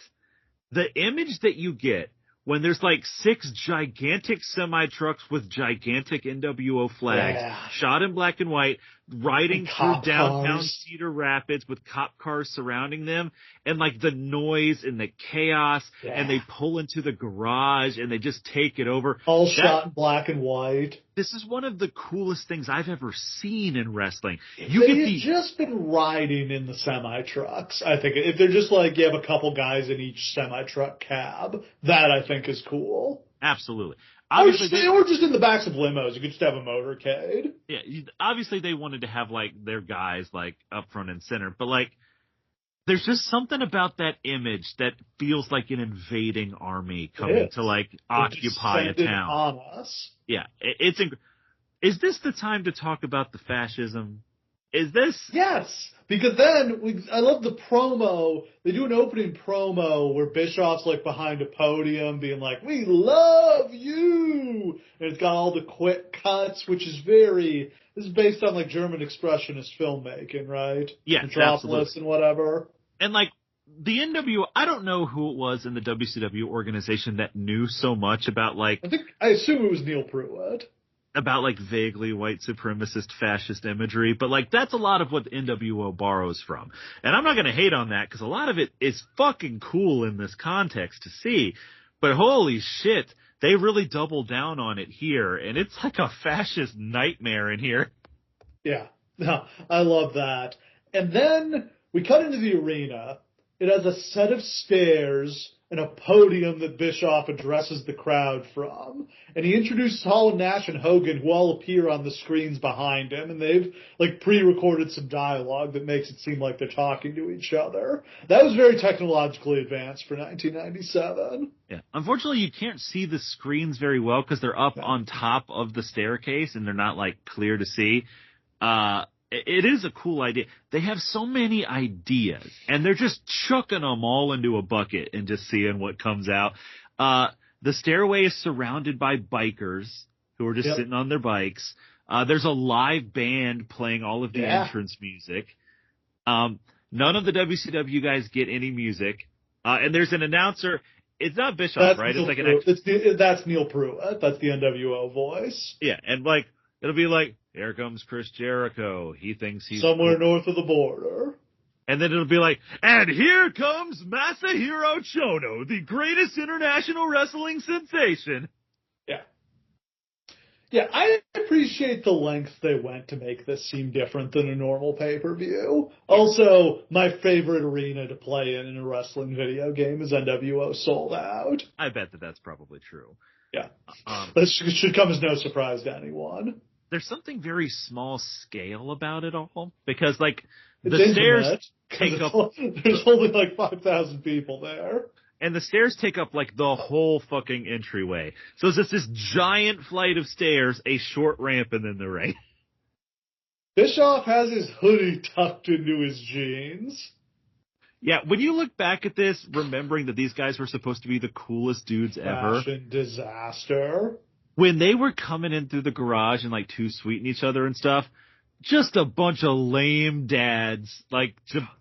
the image that you get when there's like 6 gigantic semi-trucks with gigantic NWO flags, shot in black and white, riding through downtown Cedar Rapids with cop cars surrounding them, and like the noise and the chaos, and they pull into the garage and they just take it over. All shot in black and white. This is one of the coolest things I've ever seen in wrestling. They've just been riding in the semi-trucks, I think. If they're just like, you have a couple guys in each semi-truck cab, that I think is cool. Absolutely. Obviously, or just in the backs of limos. You could just have a motorcade. Yeah, obviously they wanted to have like their guys like up front and center, but like there's just something about that image that feels like an invading army coming to like occupy a town. On us. Yeah, is this the time to talk about the fascism? Is this? Yes, because then I love the promo. They do an opening promo where Bischoff's like behind a podium being like, "We love you," and it's got all the quick cuts, which is this is based on like German expressionist filmmaking, right? Yeah, Metropolis and whatever. And like the NWO, I don't know who it was in the WCW organization that knew so much about like. I assume it was Neil Pruitt. About like vaguely white supremacist fascist imagery, but like that's a lot of what the NWO borrows from. And I'm not going to hate on that because a lot of it is fucking cool in this context to see. But holy shit, they really double down on it here, and it's like a fascist nightmare in here. Yeah, no, I love that. And then we cut into the arena. It has a set of stairs and a podium that Bischoff addresses the crowd from. And he introduces Hall and Nash and Hogan, who all appear on the screens behind him, and they've like pre-recorded some dialogue that makes it seem like they're talking to each other. That was very technologically advanced for 1997. Yeah. Unfortunately, you can't see the screens very well because they're up on top of the staircase and they're not like clear to see. It is a cool idea. They have so many ideas, and they're just chucking them all into a bucket and just seeing what comes out. The stairway is surrounded by bikers who are just sitting on their bikes. There's a live band playing all of the entrance music. None of the WCW guys get any music. And there's an announcer. It's not Bischoff, right? It's like that's Neil Pruitt. That's the NWO voice. Yeah, and like it'll be like, here comes Chris Jericho. He thinks he's somewhere north of the border. And then it'll be like, and here comes Masahiro Chono, the greatest international wrestling sensation. Yeah. Yeah, I appreciate the lengths they went to make this seem different than a normal pay-per-view. Also, my favorite arena to play in a wrestling video game is NWO Souled Out. I bet that's probably true. Yeah. This should come as no surprise to anyone. There's something very small scale about it all because like the stairs take up. There's only like 5,000 people there. And the stairs take up like the whole fucking entryway. So it's just this giant flight of stairs, a short ramp, and then the ring. Bischoff has his hoodie tucked into his jeans. Yeah, when you look back at this, remembering that these guys were supposed to be the coolest dudes ever. Fashion disaster. when they were coming in through the garage and like too sweeting each other and stuff, just a bunch of lame dads, like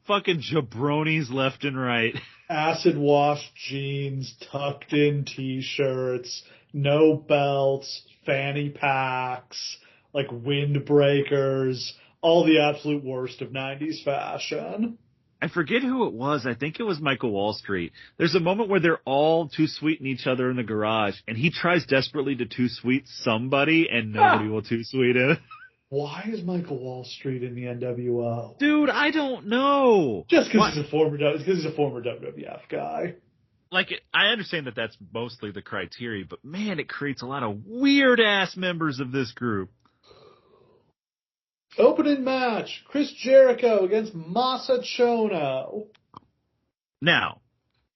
fucking jabronis left and right. Acid wash jeans, tucked in t-shirts, no belts, fanny packs, like windbreakers, all the absolute worst of 90s fashion. I forget who it was. I think it was Michael Wall Street. There's a moment where they're all too sweeting each other in the garage, and he tries desperately to too sweet somebody, and nobody will too sweet him. Why is Michael Wall Street in the NWO? Dude, I don't know. Just because he's a former WWF guy. Like, I understand that that's mostly the criteria, but man, it creates a lot of weird-ass members of this group. Opening match, Chris Jericho against Masa Chono. Now,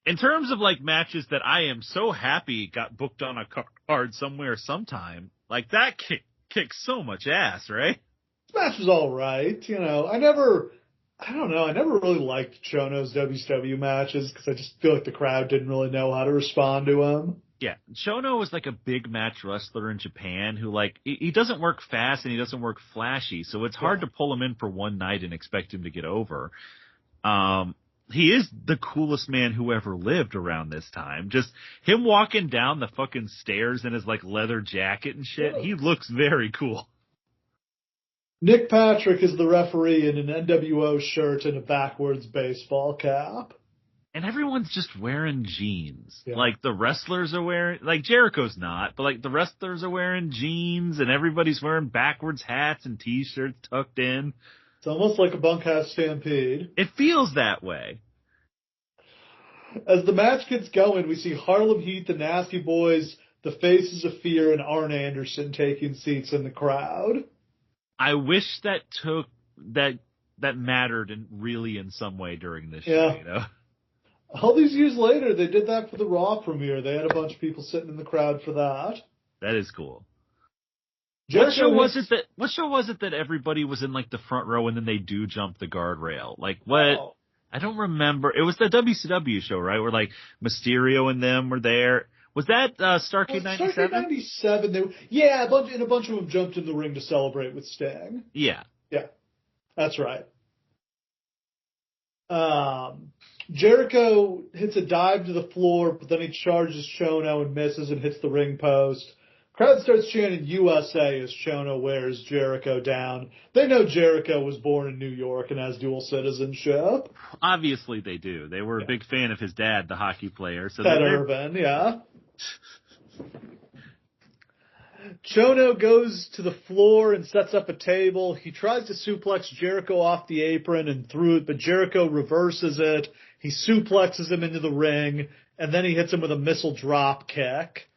in terms of, like, matches that I am so happy got booked on a card somewhere sometime, like, that kicks so much ass, right? This match was all right. You know, I never really liked Chono's WCW matches because I just feel like the crowd didn't really know how to respond to him. Yeah, Chono is like a big match wrestler in Japan who, like, he doesn't work fast and he doesn't work flashy, so it's hard to pull him in for one night and expect him to get over. He is the coolest man who ever lived around this time. Just him walking down the fucking stairs in his, like, leather jacket and shit, he looks very cool. Nick Patrick is the referee in an NWO shirt and a backwards baseball cap. And everyone's just wearing jeans. Yeah. Like, the wrestlers are wearing, like, Jericho's not, but, like, the wrestlers are wearing jeans, and everybody's wearing backwards hats and t-shirts tucked in. It's almost like a bunkhouse stampede. It feels that way. As the match gets going, we see Harlem Heat, the Nasty Boys, the Faces of Fear, and Arn Anderson taking seats in the crowd. I wish that mattered in some way during this show, you know? All these years later, they did that for the Raw premiere. They had a bunch of people sitting in the crowd for that. That is cool. What show was it that everybody was in, like, the front row and then they do jump the guardrail? Like, what? Oh. I don't remember. It was the WCW show, right? Where, like, Mysterio and them were there. Was that Starrcade 97? Starrcade 97. A bunch of them jumped in the ring to celebrate with Sting. Yeah. Yeah. That's right. Jericho hits a dive to the floor, but then he charges Chono and misses and hits the ring post. Crowd starts chanting USA as Chono wears Jericho down. They know Jericho was born in New York and has dual citizenship. Obviously they do. They were a big fan of his dad, the hockey player. So Ted Irvin, yeah. Chono goes to the floor and sets up a table. He tries to suplex Jericho off the apron and through it, but Jericho reverses it. He suplexes him into the ring, and then he hits him with a missile drop kick.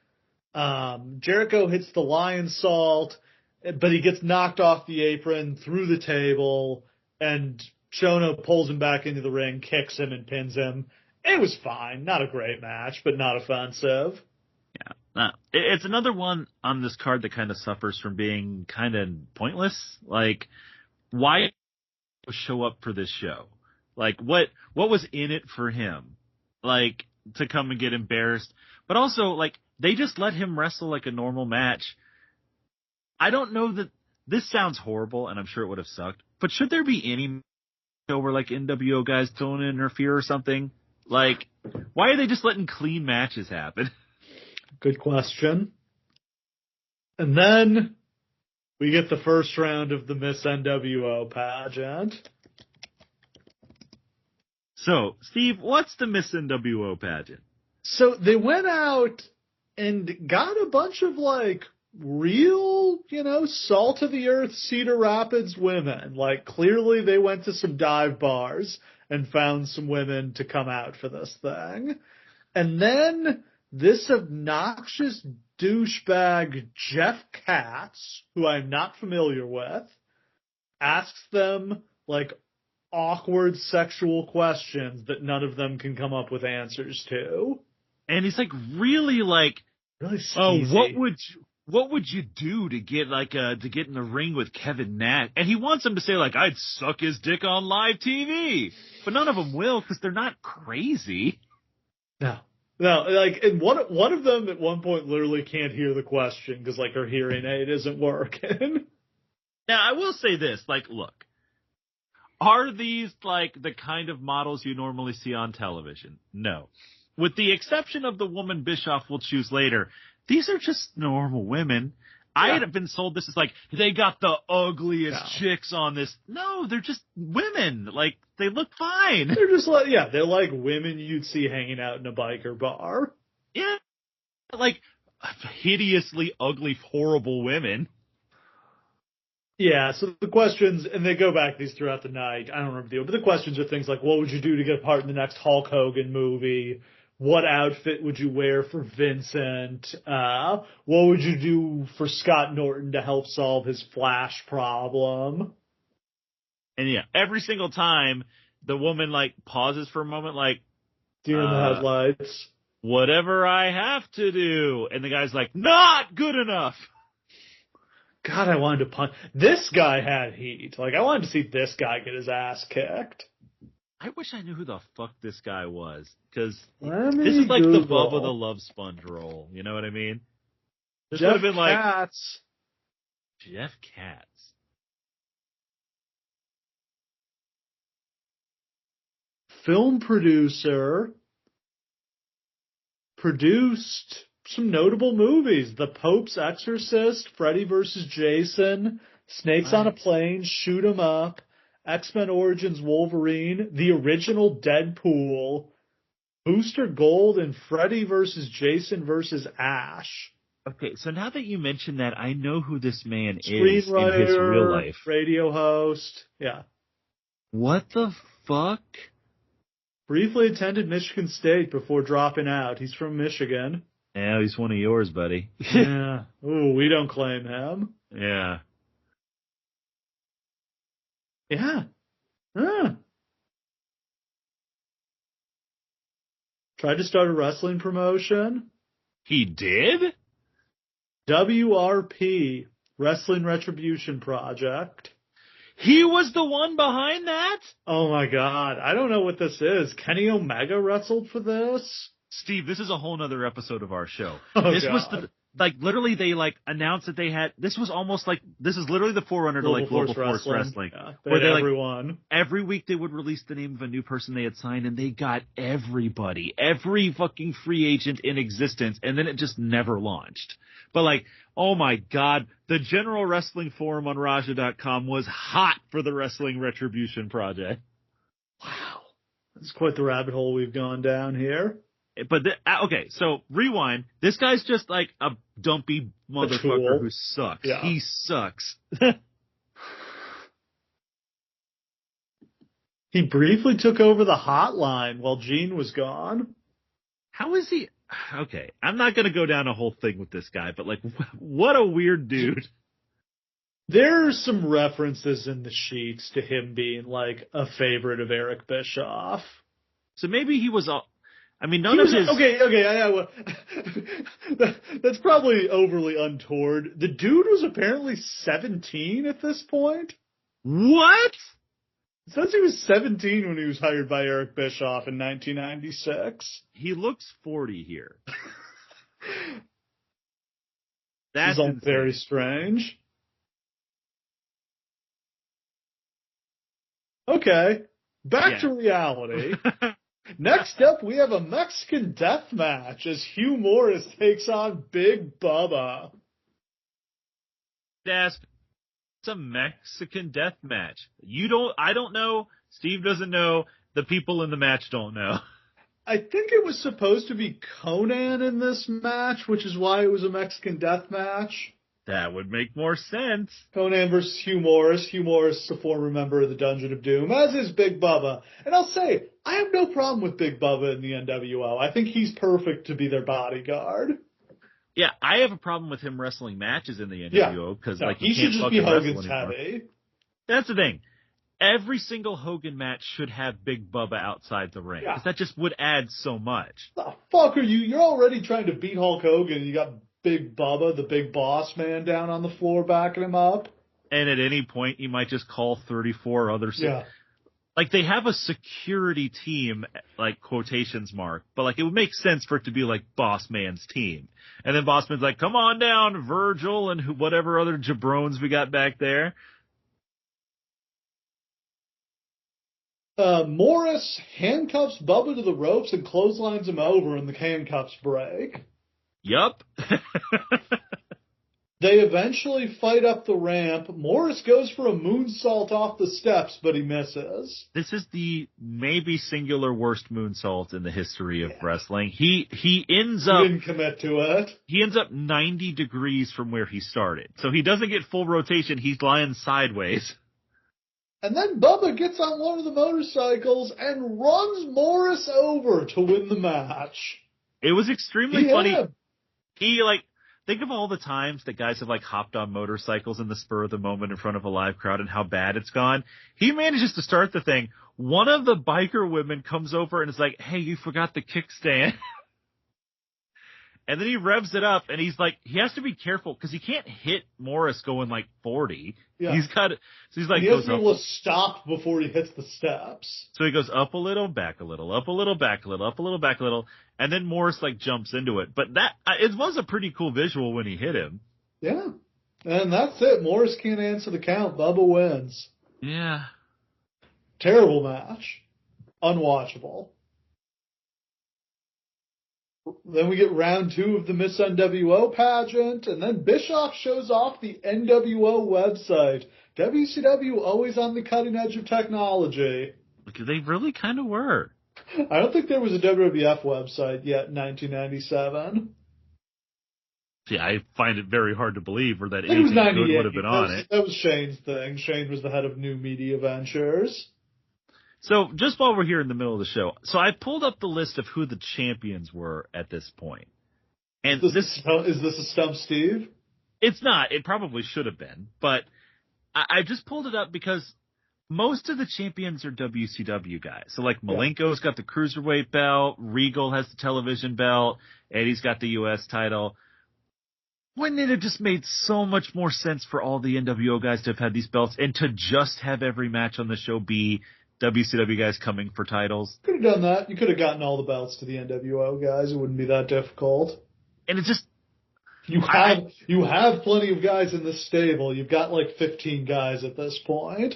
Jericho hits the lion salt, but he gets knocked off the apron through the table, and Chono pulls him back into the ring, kicks him, and pins him. It was fine. Not a great match, but not offensive. Yeah. It's another one on this card that kind of suffers from being kind of pointless. Like, why show up for this show? Like, what was in it for him? Like, to come and get embarrassed. But also, like, they just let him wrestle like a normal match. I don't know that this sounds horrible, and I'm sure it would have sucked. But should there be any show where, like, NWO guys don't interfere or something? Like, why are they just letting clean matches happen? Good question. And then we get the first round of the Miss NWO pageant. So, Steve, what's the Miss NWO pageant? So they went out and got a bunch of, like, real, salt of the earth Cedar Rapids women. Like, clearly they went to some dive bars and found some women to come out for this thing. And then this obnoxious douchebag Jeff Katz, who I'm not familiar with, asks them, like, awkward sexual questions that none of them can come up with answers to. And he's like really skeezy. What would you do to get to get in the ring with Kevin Nash? And he wants them to say, like, I'd suck his dick on live TV. But none of them will because they're not crazy. No. No, like, and one of them at one point literally can't hear the question because like her hearing aid isn't working. Now, I will say this, like, look, are these like the kind of models you normally see on television? No. With the exception of the woman Bischoff will choose later, these are just normal women. Yeah. I had been sold this as like, they got the ugliest chicks on this. No, they're just women. Like, they look fine. They're just like, yeah, they're like women you'd see hanging out in a biker bar. Yeah. Like, hideously ugly, horrible women. Yeah, so the questions, and they go back these throughout the night. I don't remember the order, but the questions are things like, what would you do to get a part in the next Hulk Hogan movie? What outfit would you wear for Vincent? What would you do for Scott Norton to help solve his Flash problem? And yeah, every single time the woman like pauses for a moment, like, deer in the headlights. Whatever I have to do. And the guy's like, not good enough. God, I wanted to punch. This guy had heat. Like, I wanted to see this guy get his ass kicked. I wish I knew who the fuck this guy was. Because this is like the Bubba the Love Sponge role. You know what I mean? This would have been like Jeff Katz. Film producer. Produced some notable movies: The Pope's Exorcist, Freddy vs. Jason, Snakes on a Plane, Shoot 'Em Up, X-Men Origins Wolverine, the original Deadpool, Booster Gold, and Freddy vs. Jason vs. Ash. Okay, so now that you mention that, I know who this man is in his Screenwriter, real life. radio host, yeah. What the fuck? Briefly attended Michigan State before dropping out. He's from Michigan. Yeah, he's one of yours, buddy. Yeah. Ooh, we don't claim him. Yeah. Yeah. Tried to start a wrestling promotion. He did? WRP, Wrestling Retribution Project. He was the one behind that? Oh my God. I don't know what this is. Kenny Omega wrestled for this? Steve, this is a whole nother episode of our show. Oh, this God. was like literally they like announced that they had, this was almost like, this is literally the forerunner to like Global Force Wrestling. Yeah, where they everyone. Every week they would release the name of a new person they had signed and they got everybody, every fucking free agent in existence, and then it just never launched. But like, oh my God, the General Wrestling Forum on Raja.com was hot for the Wrestling Retribution Project. Wow. That's quite the rabbit hole we've gone down here. But, okay, so rewind. This guy's just like a dumpy motherfucker who sucks. Yeah. He sucks. He briefly took over the hotline while Gene was gone. How is he? Okay, I'm not going to go down a whole thing with this guy, but like, what a weird dude. There's some references in the sheets to him being like a favorite of Eric Bischoff. So maybe he was I mean, none of his... Okay, that's probably overly untoward. The dude was apparently 17 at this point. What? It says he was 17 when he was hired by Eric Bischoff in 1996. He looks 40 here. That's all very strange. Okay, back to reality. Next up, we have a Mexican death match as Hugh Morris takes on Big Bubba. It's a Mexican death match. I don't know. Steve doesn't know. The people in the match don't know. I think it was supposed to be Conan in this match, which is why it was a Mexican death match. That would make more sense. Conan versus Hugh Morris. Hugh Morris is a former member of the Dungeon of Doom, as is Big Bubba. And I'll say, I have no problem with Big Bubba in the NWO. I think he's perfect to be their bodyguard. Yeah, I have a problem with him wrestling matches in the NWO because he should just be Hogan's heavy. That's the thing. Every single Hogan match should have Big Bubba outside the ring. Because that just would add so much. The fuck are you? You're already trying to beat Hulk Hogan and you got Big Bubba, the big boss man, down on the floor backing him up. And at any point, he might just call 34 others. Yeah. Like, they have a security team, like, quotations mark, but, like, it would make sense for it to be, like, Boss Man's team. And then Boss Man's like, come on down, Virgil, and whatever other jabrones we got back there. Morris handcuffs Bubba to the ropes and clotheslines him over, and the handcuffs break. Yup. They eventually fight up the ramp. Morris goes for a moonsault off the steps, but he misses. This is the maybe singular worst moonsault in the history of wrestling. He ends up... He didn't commit to it. He ends up 90 degrees from where he started. So he doesn't get full rotation. He's lying sideways. And then Bubba gets on one of the motorcycles and runs Morris over to win the match. It was extremely funny. He, like... Think of all the times that guys have, like, hopped on motorcycles in the spur of the moment in front of a live crowd and how bad it's gone. He manages to start the thing. One of the biker women comes over and is like, hey, you forgot the kickstand. And then he revs it up, and he's like, he has to be careful because he can't hit Morris going like 40. Yeah. He's got, so he's like, he has to be able to stop before he hits the steps. So he goes up a little, back a little, up a little, back a little, up a little, back a little, and then Morris like jumps into it. But that it was a pretty cool visual when he hit him. Yeah, and that's it. Morris can't answer the count. Bubba wins. Yeah. Terrible match. Unwatchable. Then we get round 2 of the Miss NWO pageant, and then Bischoff shows off the NWO website. WCW always on the cutting edge of technology. They really kind of were. I don't think there was a WWF website yet in 1997. Yeah, I find it very hard to believe, or that anything good would have been on it. That was Shane's thing. Shane was the head of New Media Ventures. So, just while we're here in the middle of the show, so I pulled up the list of who the champions were at this point. And is this a Stump Steve? It's not. It probably should have been. But I just pulled it up because most of the champions are WCW guys. So, like, Malenko's got the Cruiserweight belt, Regal has the television belt, Eddie's got the U.S. title. Wouldn't it have just made so much more sense for all the NWO guys to have had these belts and to just have every match on the show be WCW guys coming for titles? Could have done that. You could have gotten all the belts to the NWO guys. It wouldn't be that difficult. And it just... You have plenty of guys in this stable. You've got like 15 guys at this point.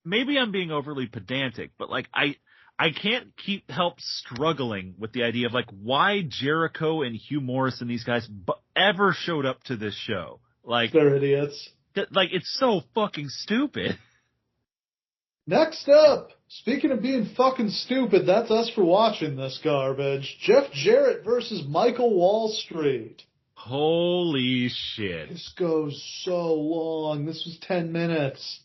Maybe I'm being overly pedantic, but like I can't help struggling with the idea of like why Jericho and Hugh Morris and these guys ever showed up to this show. Like, they're idiots. Like, it's so fucking stupid. Next up, speaking of being fucking stupid, that's us for watching this garbage. Jeff Jarrett versus Michael Wall Street. Holy shit. This goes so long. This was 10 minutes.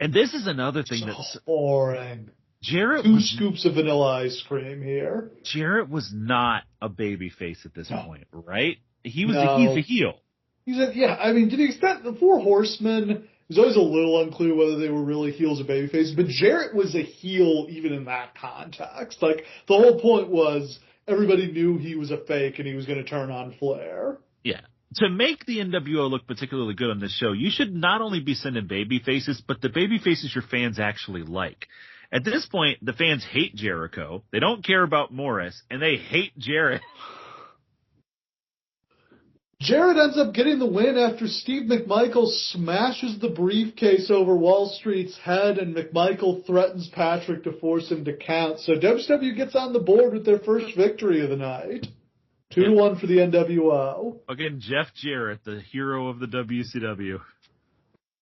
And this is another thing that's boring. Jarrett Two scoops of vanilla ice cream here. Jarrett was not a babyface at this point, right? He's a heel. I mean, to the extent the Four Horsemen, it was always a little unclear whether they were really heels or babyface, but Jarrett was a heel even in that context. Like, the whole point was everybody knew he was a fake and he was going to turn on Flair. Yeah. To make the NWO look particularly good on this show, you should not only be sending baby faces, but the baby faces your fans actually like. At this point, the fans hate Jericho, they don't care about Morris, and they hate Jarrett. Jarrett ends up getting the win after Steve McMichael smashes the briefcase over Wall Street's head, and McMichael threatens Patrick to force him to count. So WCW gets on the board with their first victory of the night. 2-1 for the NWO. Again, Jeff Jarrett, the hero of the WCW.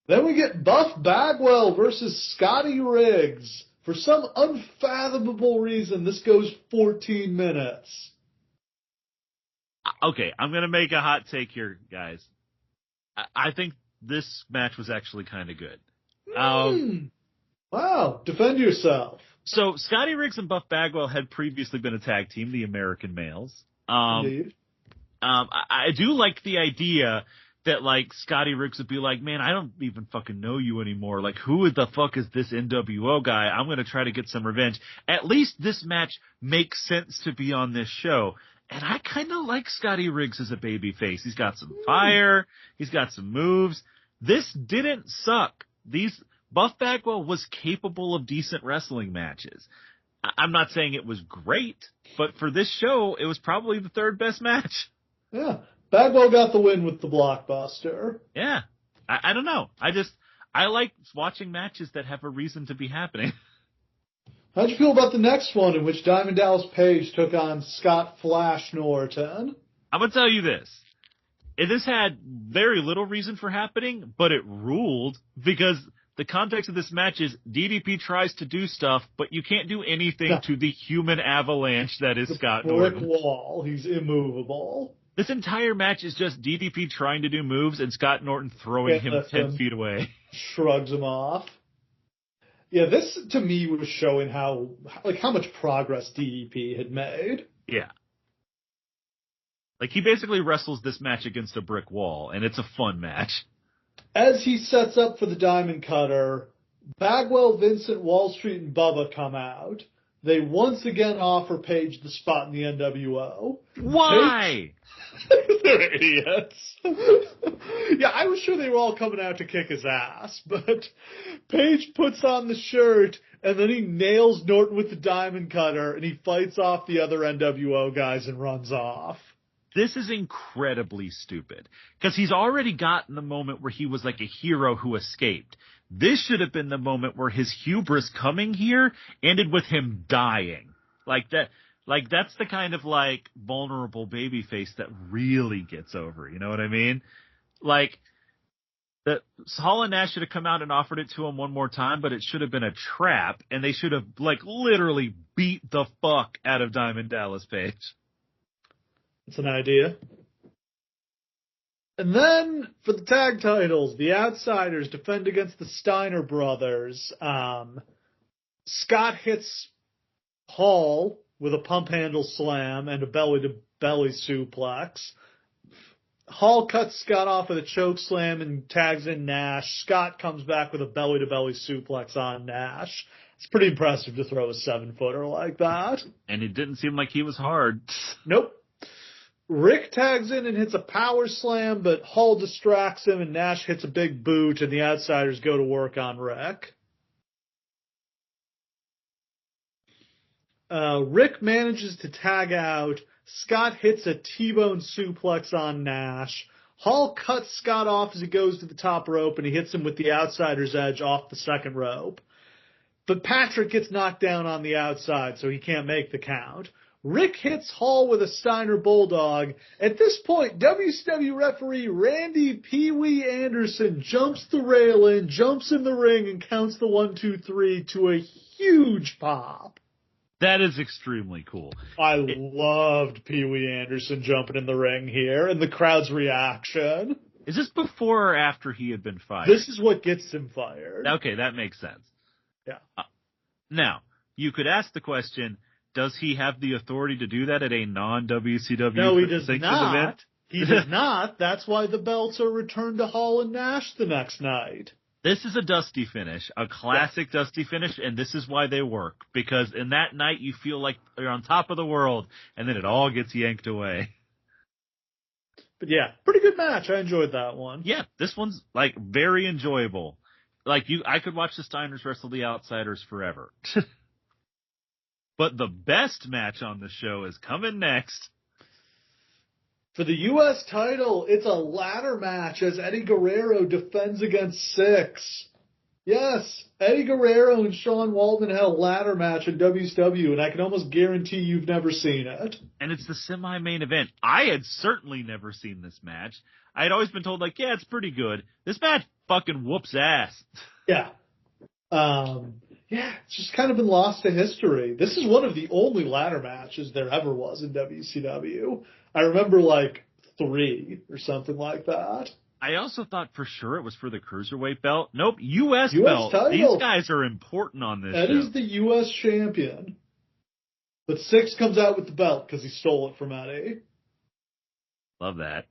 Then we get Buff Bagwell versus Scotty Riggs. For some unfathomable reason, this goes 14 minutes. Okay, I'm going to make a hot take here, guys. I think this match was actually kind of good. Wow, defend yourself. So, Scotty Riggs and Buff Bagwell had previously been a tag team, the American Males. Indeed. I do like the idea that, like, Scotty Riggs would be like, man, I don't even fucking know you anymore. Like, who the fuck is this NWO guy? I'm going to try to get some revenge. At least this match makes sense to be on this show. And I kind of like Scotty Riggs as a babyface. He's got some fire. He's got some moves. This didn't suck. Buff Bagwell was capable of decent wrestling matches. I'm not saying it was great, but for this show, it was probably the third best match. Yeah. Bagwell got the win with the blockbuster. Yeah. I don't know. I like watching matches that have a reason to be happening. How'd you feel about the next one in which Diamond Dallas Page took on Scott Flash Norton? I'm going to tell you this. This had very little reason for happening, but it ruled because the context of this match is DDP tries to do stuff, but you can't do anything to the human avalanche that is Scott Norton. Brick wall. He's immovable. This entire match is just DDP trying to do moves and Scott Norton throwing him 10 feet away. Shrugs him off. Yeah, this to me was showing how much progress DDP had made. Yeah. Like, he basically wrestles this match against a brick wall, and it's a fun match. As he sets up for the Diamond Cutter, Bagwell, Vincent, Wall Street, and Bubba come out. They once again offer Page the spot in the NWO. Why? They're idiots. Yeah, I was sure they were all coming out to kick his ass, but Page puts on the shirt, and then he nails Norton with the Diamond Cutter, and he fights off the other NWO guys and runs off. This is incredibly stupid, because he's already gotten the moment where he was like a hero who escaped. This should have been the moment where his hubris coming here ended with him dying. That's the kind of vulnerable babyface that really gets over. You know what I mean? Hall and Nash should have come out and offered it to him one more time, but it should have been a trap, and they should have literally beat the fuck out of Diamond Dallas Page. That's an idea. And then, for the tag titles, the Outsiders defend against the Steiner brothers. Scott hits Hall with a pump handle slam and a belly-to-belly suplex. Hall cuts Scott off with a choke slam and tags in Nash. Scott comes back with a belly-to-belly suplex on Nash. It's pretty impressive to throw a 7-footer like that. And it didn't seem like he was hard. Nope. Rick tags in and hits a power slam, but Hall distracts him and Nash hits a big boot and the Outsiders go to work on Rick. Rick manages to tag out. Scott hits a T-bone suplex on Nash. Hall cuts Scott off as he goes to the top rope and he hits him with the Outsider's edge off the second rope. But Patrick gets knocked down on the outside, so he can't make the count. Rick hits Hall with a Steiner Bulldog. At this point, WCW referee Randy Pee Wee Anderson jumps the railing, jumps in the ring, and counts the 1, 2, 3 to a huge pop. That is extremely cool. I loved Pee Wee Anderson jumping in the ring here, and the crowd's reaction. Is this before or after he had been fired? This is what gets him fired. Okay, that makes sense. Yeah. Now, you could ask the question, does he have the authority to do that at a non-WCW No, he does not. event? He does not. That's why the belts are returned to Hall and Nash the next night. This is a Dusty finish, a classic Dusty finish, and this is why they work. Because in that night, you feel like you're on top of the world, and then it all gets yanked away. But yeah, pretty good match. I enjoyed that one. Yeah, this one's, very enjoyable. I could watch the Steiners wrestle the Outsiders forever. But the best match on the show is coming next. For the U.S. title, it's a ladder match as Eddie Guerrero defends against Six. Yes, Eddie Guerrero and Sean Waltman had a ladder match in WCW, and I can almost guarantee you've never seen it. And it's the semi-main event. I had certainly never seen this match. I had always been told, yeah, it's pretty good. This match fucking whoops ass. Yeah. Yeah, it's just kind of been lost to history. This is one of the only ladder matches there ever was in WCW. I remember 3 or something like that. I also thought for sure it was for the Cruiserweight belt. Nope, U.S. belt. Title. These guys are important on this show. Eddie's the U.S. champion. But Six comes out with the belt because he stole it from Eddie. Love that.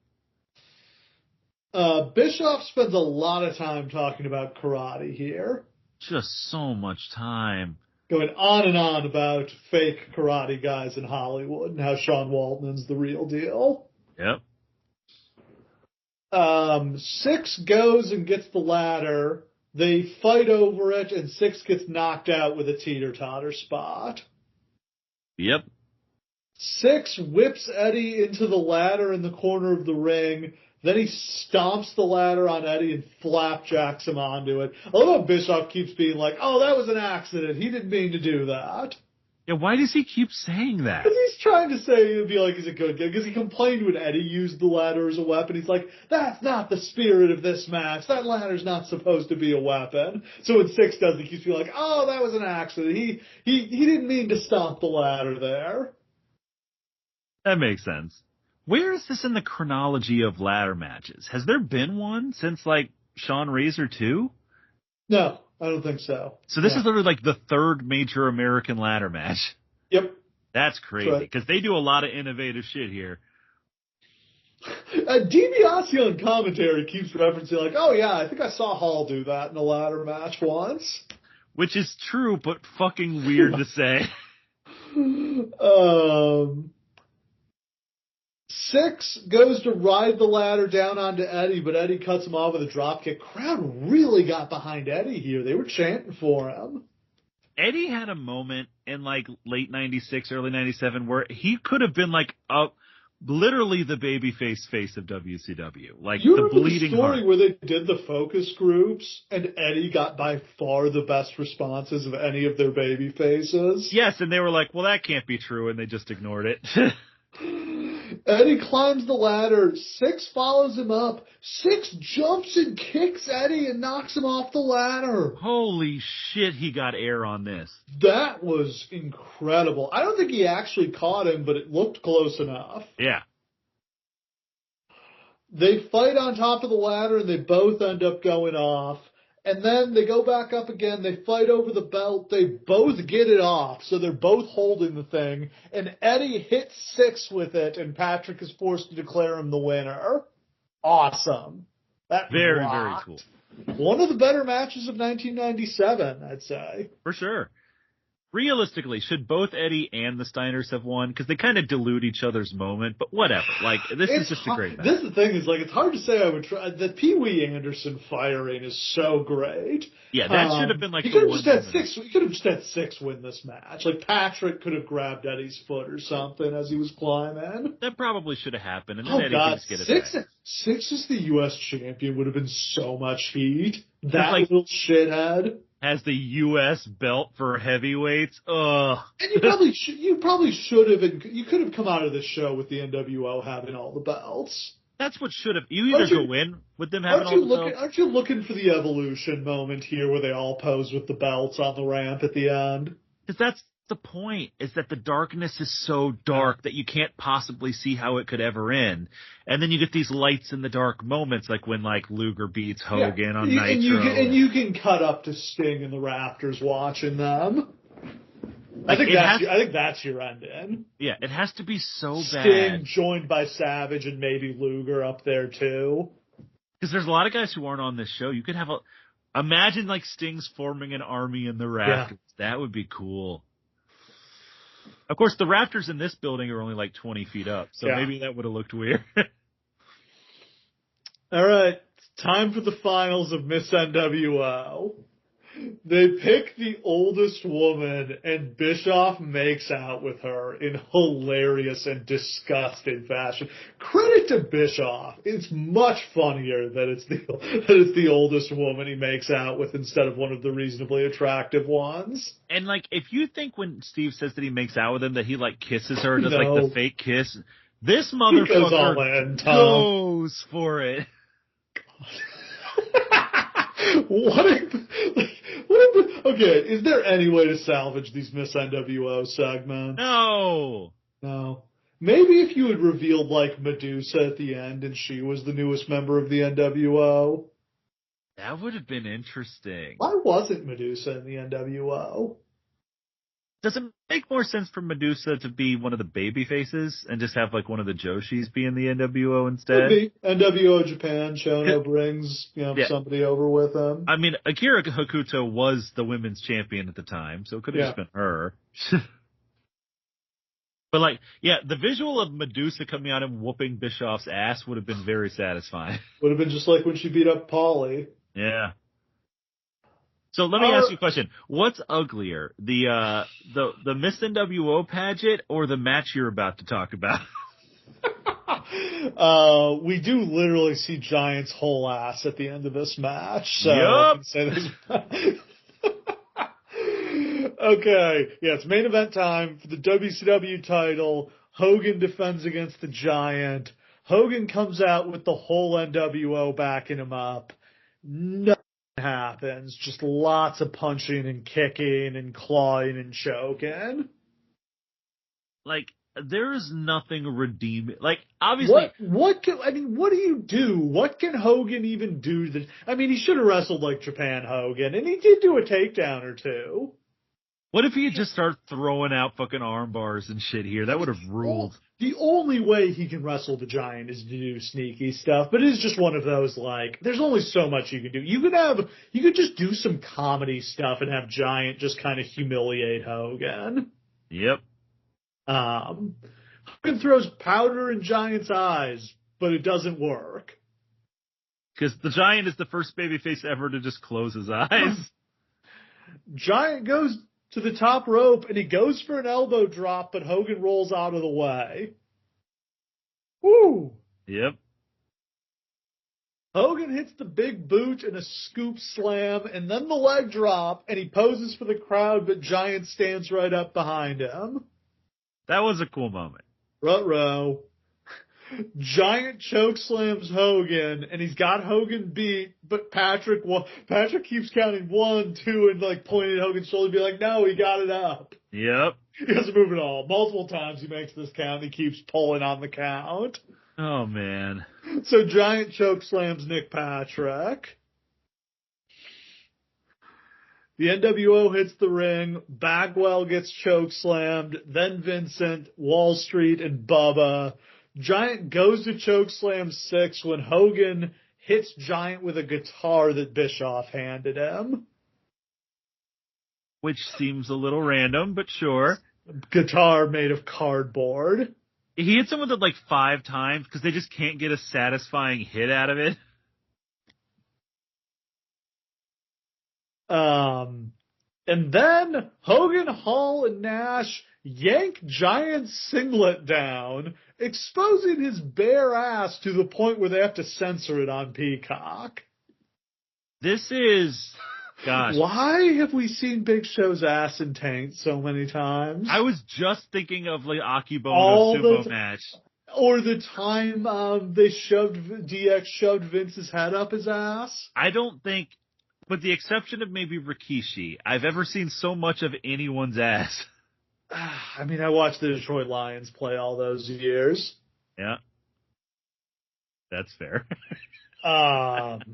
Bischoff spends a lot of time talking about karate here. Just so much time. Going on and on about fake karate guys in Hollywood and how Sean Waltman's the real deal. Yep. Six goes and gets the ladder. They fight over it, and Six gets knocked out with a teeter-totter spot. Yep. Six whips Eddie into the ladder in the corner of the ring. Then he stomps the ladder on Eddie and flapjacks him onto it. I love how Bischoff keeps being like, oh, that was an accident. He didn't mean to do that. Yeah, why does he keep saying that? Because he's trying to say, it'd be like he's a good guy. Because he complained when Eddie used the ladder as a weapon. He's like, that's not the spirit of this match. That ladder's not supposed to be a weapon. So when Six does it, he keeps being like, oh, that was an accident. He didn't mean to stomp the ladder there. That makes sense. Where is this in the chronology of ladder matches? Has there been one since, like, Shawn Razor 2? No, I don't think so. So this is literally like the third major American ladder match. Yep. That's crazy, because they do a lot of innovative shit here. DiBiase on commentary keeps referencing like, oh yeah, I think I saw Hall do that in a ladder match once. Which is true, but fucking weird to say. Six goes to ride the ladder down onto Eddie, but Eddie cuts him off with a dropkick. Crowd really got behind Eddie here. They were chanting for him. Eddie had a moment in like late 96, early 97 where he could have been like literally the babyface face of WCW. Like you the bleeding the story heart. Where they did the focus groups and Eddie got by far the best responses of any of their baby faces? Yes, and they were like, well, that can't be true, and they just ignored it. Eddie climbs the ladder. Six follows him up. Six jumps and kicks Eddie and knocks him off the ladder. Holy shit, he got air on this. That was incredible. I don't think he actually caught him, but it looked close enough. Yeah. They fight on top of the ladder, and they both end up going off. And then they go back up again. They fight over the belt. They both get it off, so they're both holding the thing. And Eddie hits Six with it, and Patrick is forced to declare him the winner. Awesome. That very, rocked. very cool. One of the better matches of 1997, I'd say. For sure. Realistically, should both Eddie and the Steiners have won? Because they kind of dilute each other's moment, but whatever. Like, this is just a great match. This is the thing is, like, it's hard to say I would try. The Pee Wee Anderson firing is so great. Yeah, that should have been like he the could have one. just had Six. He could have just had Six win this match. Like Patrick could have grabbed Eddie's foot or something as he was climbing. That probably should have happened, and then Eddie God, could just get it back. Six is the U.S. champion would have been so much heat. That like, little shithead has the U.S. belt for heavyweights. Ugh. And you probably should have. You could have come out of this show with the NWO having all the belts. That's what should have. You either go in with them having all the belts. Aren't you looking for the evolution moment here where they all pose with the belts on the ramp at the end? Because that's the point, is that the darkness is so dark that you can't possibly see how it could ever end. And then you get these lights in the dark moments, like when like Luger beats Hogan on Nitro. And you can cut up to Sting in the rafters watching them. Like, I think that's your ending. Yeah, it has to be so bad. Sting joined by Savage and maybe Luger up there too. Because there's a lot of guys who aren't on this show. You could have imagine like Sting's forming an army in the rafters. Yeah. That would be cool. Of course, the rafters in this building are only like 20 feet up, so maybe that would have looked weird. All right, it's time for the finals of Miss NWO. They pick the oldest woman, and Bischoff makes out with her in hilarious and disgusting fashion. Credit to Bischoff. It's much funnier that it's the oldest woman he makes out with instead of one of the reasonably attractive ones. And, like, if you think when Steve says that he makes out with him that he, like, kisses her and does, like, the fake kiss, this motherfucker goes for it. Okay, is there any way to salvage these Miss NWO segments? No. Maybe if you had revealed, like, Medusa at the end and she was the newest member of the NWO. That would have been interesting. Why wasn't Medusa in the NWO? Does it make more sense for Medusa to be one of the baby faces and just have, like, one of the Joshis be in the NWO instead? Maybe. NWO Japan, Shono brings, somebody over with him. I mean, Akira Hakuto was the women's champion at the time, so it could have just been her. But, like, the visual of Medusa coming out and whooping Bischoff's ass would have been very satisfying. Would have been just like when she beat up Paulie. Yeah. So let me ask you a question. What's uglier, the Miss NWO pageant or the match you're about to talk about? We do literally see Giant's whole ass at the end of this match. So Yup. I can say this. Okay, yeah, it's main event time for the WCW title. Hogan defends against the Giant. Hogan comes out with the whole NWO backing him up. Nothing happens. Just lots of punching and kicking and clawing and choking. Like, there is nothing redeeming. Like, obviously, what do you do? What can Hogan even do that? I mean, he should have wrestled like Japan Hogan, and he did do a takedown or two. what if he had just started throwing out fucking arm bars and shit here? That would have ruled. The only way he can wrestle the Giant is to do sneaky stuff, but it is just one of those, like, there's only so much you can do. You could just do some comedy stuff and have Giant just kind of humiliate Hogan. Yep. Hogan throws powder in Giant's eyes, but it doesn't work. Because the Giant is the first babyface ever to just close his eyes. Giant goes to the top rope, and he goes for an elbow drop, but Hogan rolls out of the way. Woo! Yep. Hogan hits the big boot and a scoop slam, and then the leg drop, and he poses for the crowd, but Giant stands right up behind him. That was a cool moment. Ruh-roh. Giant chokeslams Hogan, and he's got Hogan beat, but Patrick keeps counting 1, 2, and like pointing at Hogan's shoulder, be like, no, he got it up. Yep. He doesn't move at all. Multiple times he makes this count, and he keeps pulling on the count. Oh, man. So Giant chokeslams Nick Patrick. The NWO hits the ring, Bagwell gets chokeslammed, then Vincent, Wall Street, and Bubba. Giant goes to chokeslam 6 when Hogan hits Giant with a guitar that Bischoff handed him. Which seems a little random, but sure. Guitar made of cardboard. He hits him with it like 5 times because they just can't get a satisfying hit out of it. And then Hogan, Hall, and Nash yank Giant's singlet down, exposing his bare ass to the point where they have to censor it on Peacock. This is, gosh. Why have we seen Big Show's ass in taint so many times? I was just thinking of like Akibono's sumo match. Or the time DX shoved Vince's head up his ass. I don't think, with the exception of maybe Rikishi, I've ever seen so much of anyone's ass. I mean, I watched the Detroit Lions play all those years. Yeah. That's fair. God.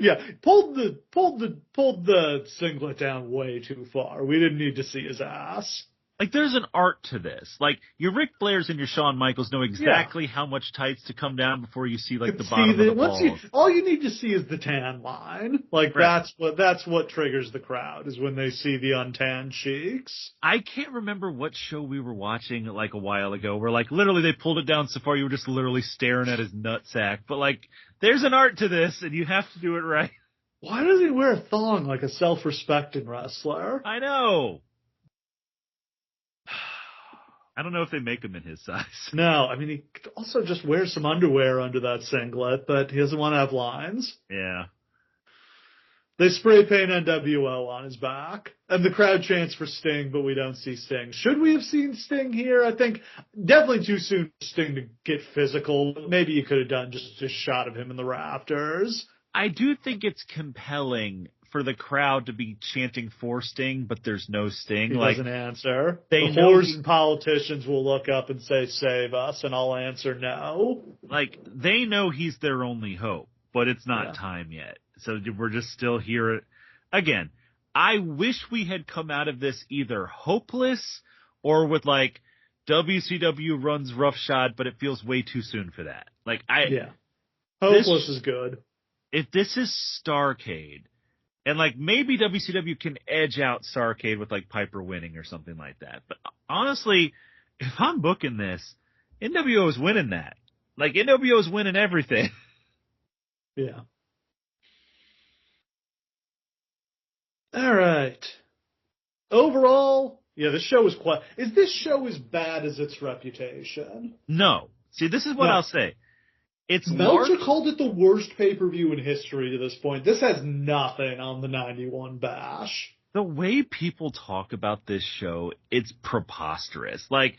Yeah, pulled the singlet down way too far. We didn't need to see his ass. Like, there's an art to this. Like, your Ric Flairs and your Shawn Michaels know exactly how much tights to come down before you see, like, the bottom of the balls. All you need to see is the tan line. Like, right. That's what triggers the crowd, is when they see the untanned cheeks. I can't remember what show we were watching, like, a while ago, where, like, literally they pulled it down so far you were just literally staring at his nutsack. But, like, there's an art to this, and you have to do it right. Why does he wear a thong like a self-respecting wrestler? I know. I don't know if they make him in his size. No, I mean, he could also just wear some underwear under that singlet, but he doesn't want to have lines. Yeah. They spray paint NWO on his back, and the crowd chants for Sting, but we don't see Sting. Should we have seen Sting here? I think definitely too soon for Sting to get physical. Maybe you could have done just a shot of him in the rafters. I do think it's compelling for the crowd to be chanting for Sting, but there's no Sting. He doesn't answer. The whores and politicians will look up and say, save us, and I'll answer no. Like, they know he's their only hope, but it's not time yet. So we're just still here. Again, I wish we had come out of this either hopeless or with, like, WCW runs roughshod, but it feels way too soon for that. Like, hopeless is good. If this is Starrcade, and, like, maybe WCW can edge out Starrcade with, like, Piper winning or something like that. But honestly, if I'm booking this, NWO is winning that. Like, NWO is winning everything. Yeah. All right. Overall, yeah, the show is quite. Is this show as bad as its reputation? No. See, this is what No. I'll say. It's Meltzer large. called it the worst pay-per-view in history to this point. This has nothing on the 91 Bash. The way people talk about this show, it's preposterous. Like,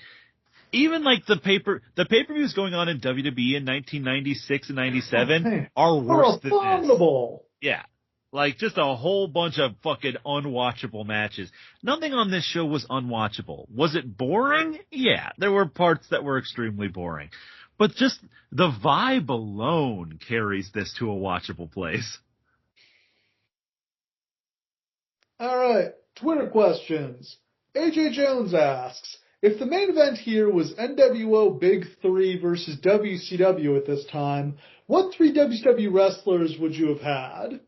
even like the pay-per-views going on in WWE in 1996 and 97 are worse than this. Yeah. Like, just a whole bunch of fucking unwatchable matches. Nothing on this show was unwatchable. Was it boring? Yeah. There were parts that were extremely boring. But just the vibe alone carries this to a watchable place. All right. Twitter questions. AJ Jones asks, if the main event here was NWO Big 3 versus WCW at this time, what 3 WCW wrestlers would you have had?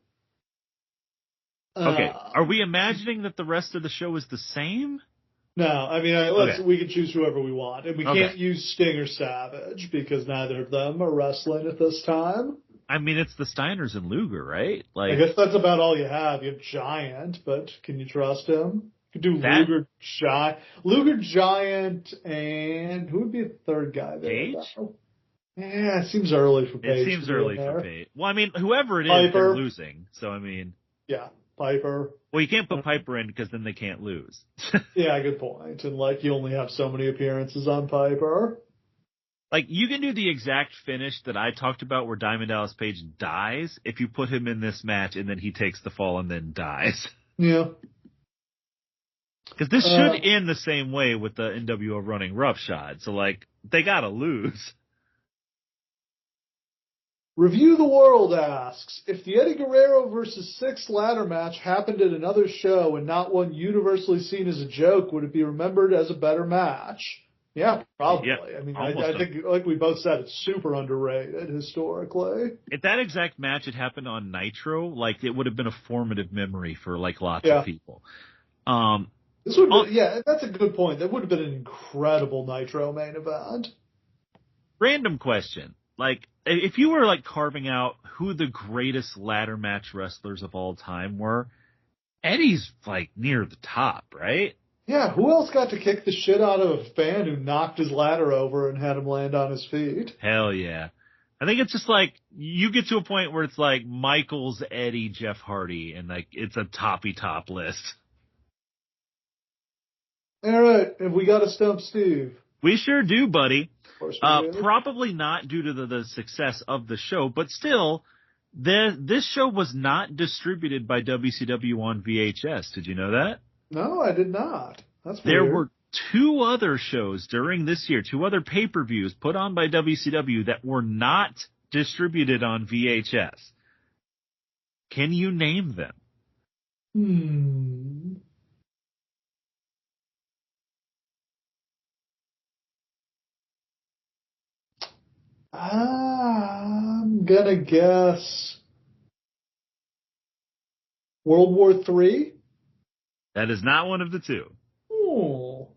Okay, are we imagining that the rest of the show is the same? No, I mean, we can choose whoever we want. And we can't use Sting or Savage because neither of them are wrestling at this time. I mean, it's the Steiners and Luger, right? Like, I guess that's about all you have. You have Giant, but can you trust him? You could do Luger, Giant, and who would be a third guy there? Page? Yeah, it seems early for Page. It seems early for Page. Well, I mean, whoever it is, Piper. they're losing. So, I mean. Yeah, Piper. Well, you can't put Piper in because then they can't lose. Yeah, good point. And, like, you only have so many appearances on Piper. Like, you can do the exact finish that I talked about where Diamond Dallas Page dies if you put him in this match and then he takes the fall and then dies. Yeah. Because this should end the same way with the NWO running roughshod. So, like, they gotta lose. Review the World asks, if the Eddie Guerrero versus Six ladder match happened at another show and not one universally seen as a joke, would it be remembered as a better match? Yeah, probably. Yeah, I mean, I think, like we both said, it's super underrated historically. If that exact match had happened on Nitro, like, it would have been a formative memory for, like, lots of people. This would be, that's a good point. That would have been an incredible Nitro main event. Random question. Like, if you were, like, carving out who the greatest ladder match wrestlers of all time were, Eddie's, like, near the top, right? Yeah, who else got to kick the shit out of a fan who knocked his ladder over and had him land on his feet? Hell yeah. I think it's just like, you get to a point where it's like Michaels, Eddie, Jeff Hardy, and like, it's a toppy top list. Alright, have we got to stump Steve? We sure do, buddy. Of course we do. Probably not due to the success of the show, but still, this show was not distributed by WCW on VHS. Did you know that? No, I did not. That's weird. There were 2 other shows during this year, 2 other pay-per-views put on by WCW that were not distributed on VHS. Can you name them? I'm gonna guess World War III? That is not one of the 2. Oh.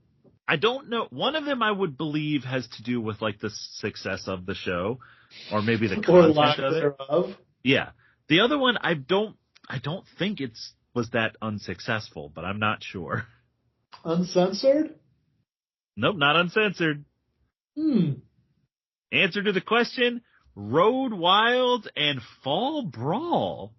I don't know. One of them I would believe has to do with like the success of the show, or maybe the content of it. Thereof. Yeah. The other one I don't think was that unsuccessful, but I'm not sure. Uncensored? Nope, not uncensored. Answer to the question: Road Wild and Fall Brawl.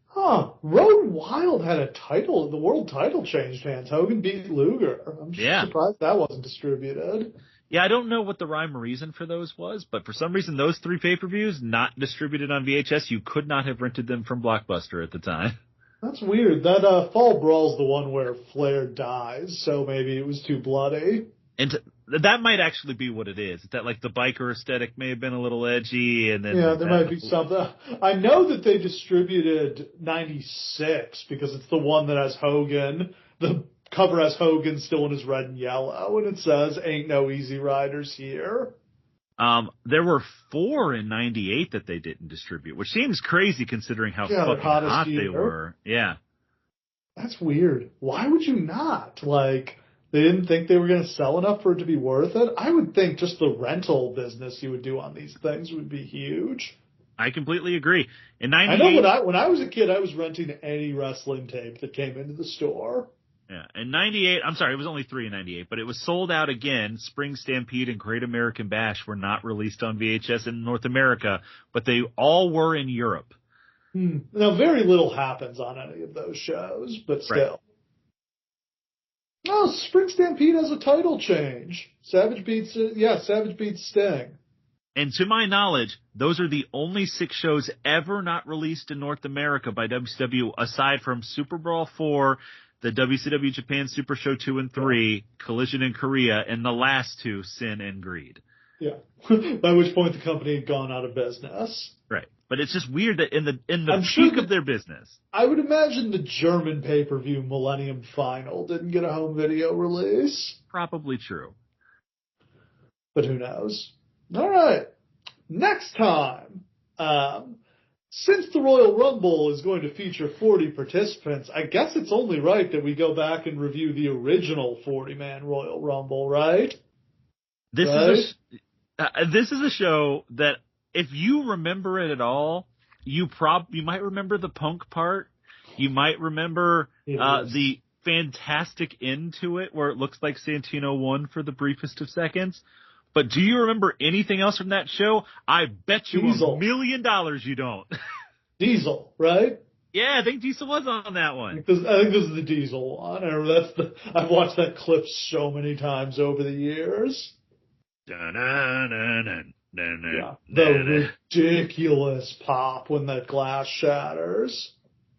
Huh. Road Wild had a title. The world title changed hands. Hogan beat Luger. I'm surprised that wasn't distributed. Yeah, I don't know what the rhyme or reason for those was, but for some reason those 3 pay-per-views not distributed on VHS, you could not have rented them from Blockbuster at the time. That's weird. That Fall Brawl's the one where Flair dies, so maybe it was too bloody. And that might actually be what it is. That like the biker aesthetic may have been a little edgy, and then there might be something. I know that they distributed 96 because it's the one that has Hogan. The cover has Hogan still in his red and yellow, and it says "Ain't no easy riders here." There were 4 in 98 that they didn't distribute, which seems crazy considering how fucking hot they were. Yeah, that's weird. Why would you not like? They didn't think they were going to sell enough for it to be worth it? I would think just the rental business you would do on these things would be huge. I completely agree. In I know '98, when I was a kid, I was renting any wrestling tape that came into the store. yeah, in '98, I'm sorry, it was only 3 in '98, but it was Sold Out again. Spring Stampede and Great American Bash were not released on VHS in North America, but they all were in Europe. Now, very little happens on any of those shows, but Right. still. No, Spring Stampede has a title change. Savage beats Sting. And to my knowledge, those are the only 6 shows ever not released in North America by WCW, aside from Super Brawl 4, the WCW Japan Super Show 2 and 3, Collision in Korea, and the last 2, Sin and Greed. Yeah. By which point the company had gone out of business. Right. But it's just weird that in the I'm peak sure of their business. I would imagine the German pay-per-view Millennium Final didn't get a home video release. Probably true. But who knows? All right. Next time, since the Royal Rumble is going to feature 40 participants, I guess it's only right that we go back and review the original 40-man Royal Rumble, right? This is a show that if you remember it at all, you might remember the punk part. You might remember the fantastic end to it where it looks like Santino won for the briefest of seconds. But do you remember anything else from that show? I bet you $1 million you don't. Diesel, right? Yeah, I think Diesel was on that one. I think this is the Diesel one. I've watched that clip so many times over the years. Yeah, the ridiculous pop when that glass shatters.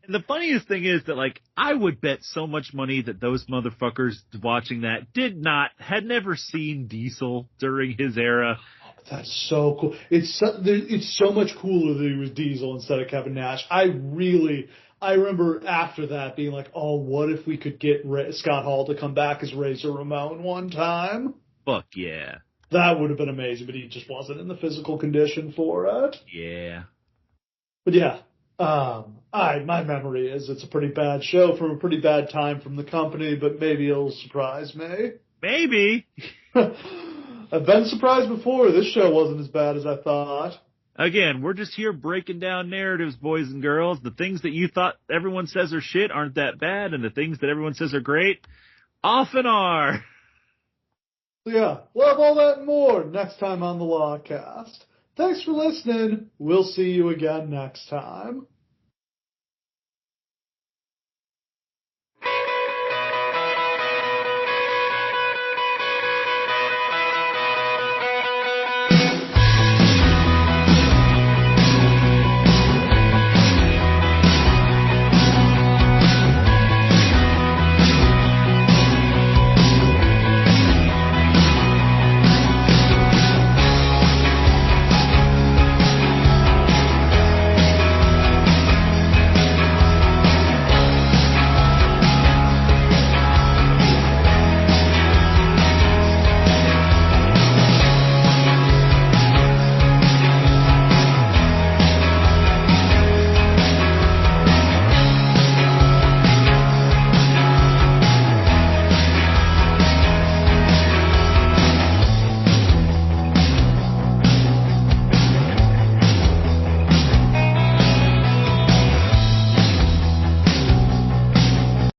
And the funniest thing is that, like, I would bet so much money that those motherfuckers watching that had never seen Diesel during his era. That's so cool. It's so much cooler that he was Diesel instead of Kevin Nash. I remember after that being like, oh, what if we could get Scott Hall to come back as Razor Ramon one time? Fuck yeah. That would have been amazing, but he just wasn't in the physical condition for it. Yeah. But yeah. My memory is it's a pretty bad show from a pretty bad time from the company, but maybe it'll surprise me. Maybe. I've been surprised before. This show wasn't as bad as I thought. Again, we're just here breaking down narratives, boys and girls. The things that you thought everyone says are shit aren't that bad, and the things that everyone says are great often are. Yeah, we'll have all that and more next time on the Lawcast. Thanks for listening. We'll see you again next time.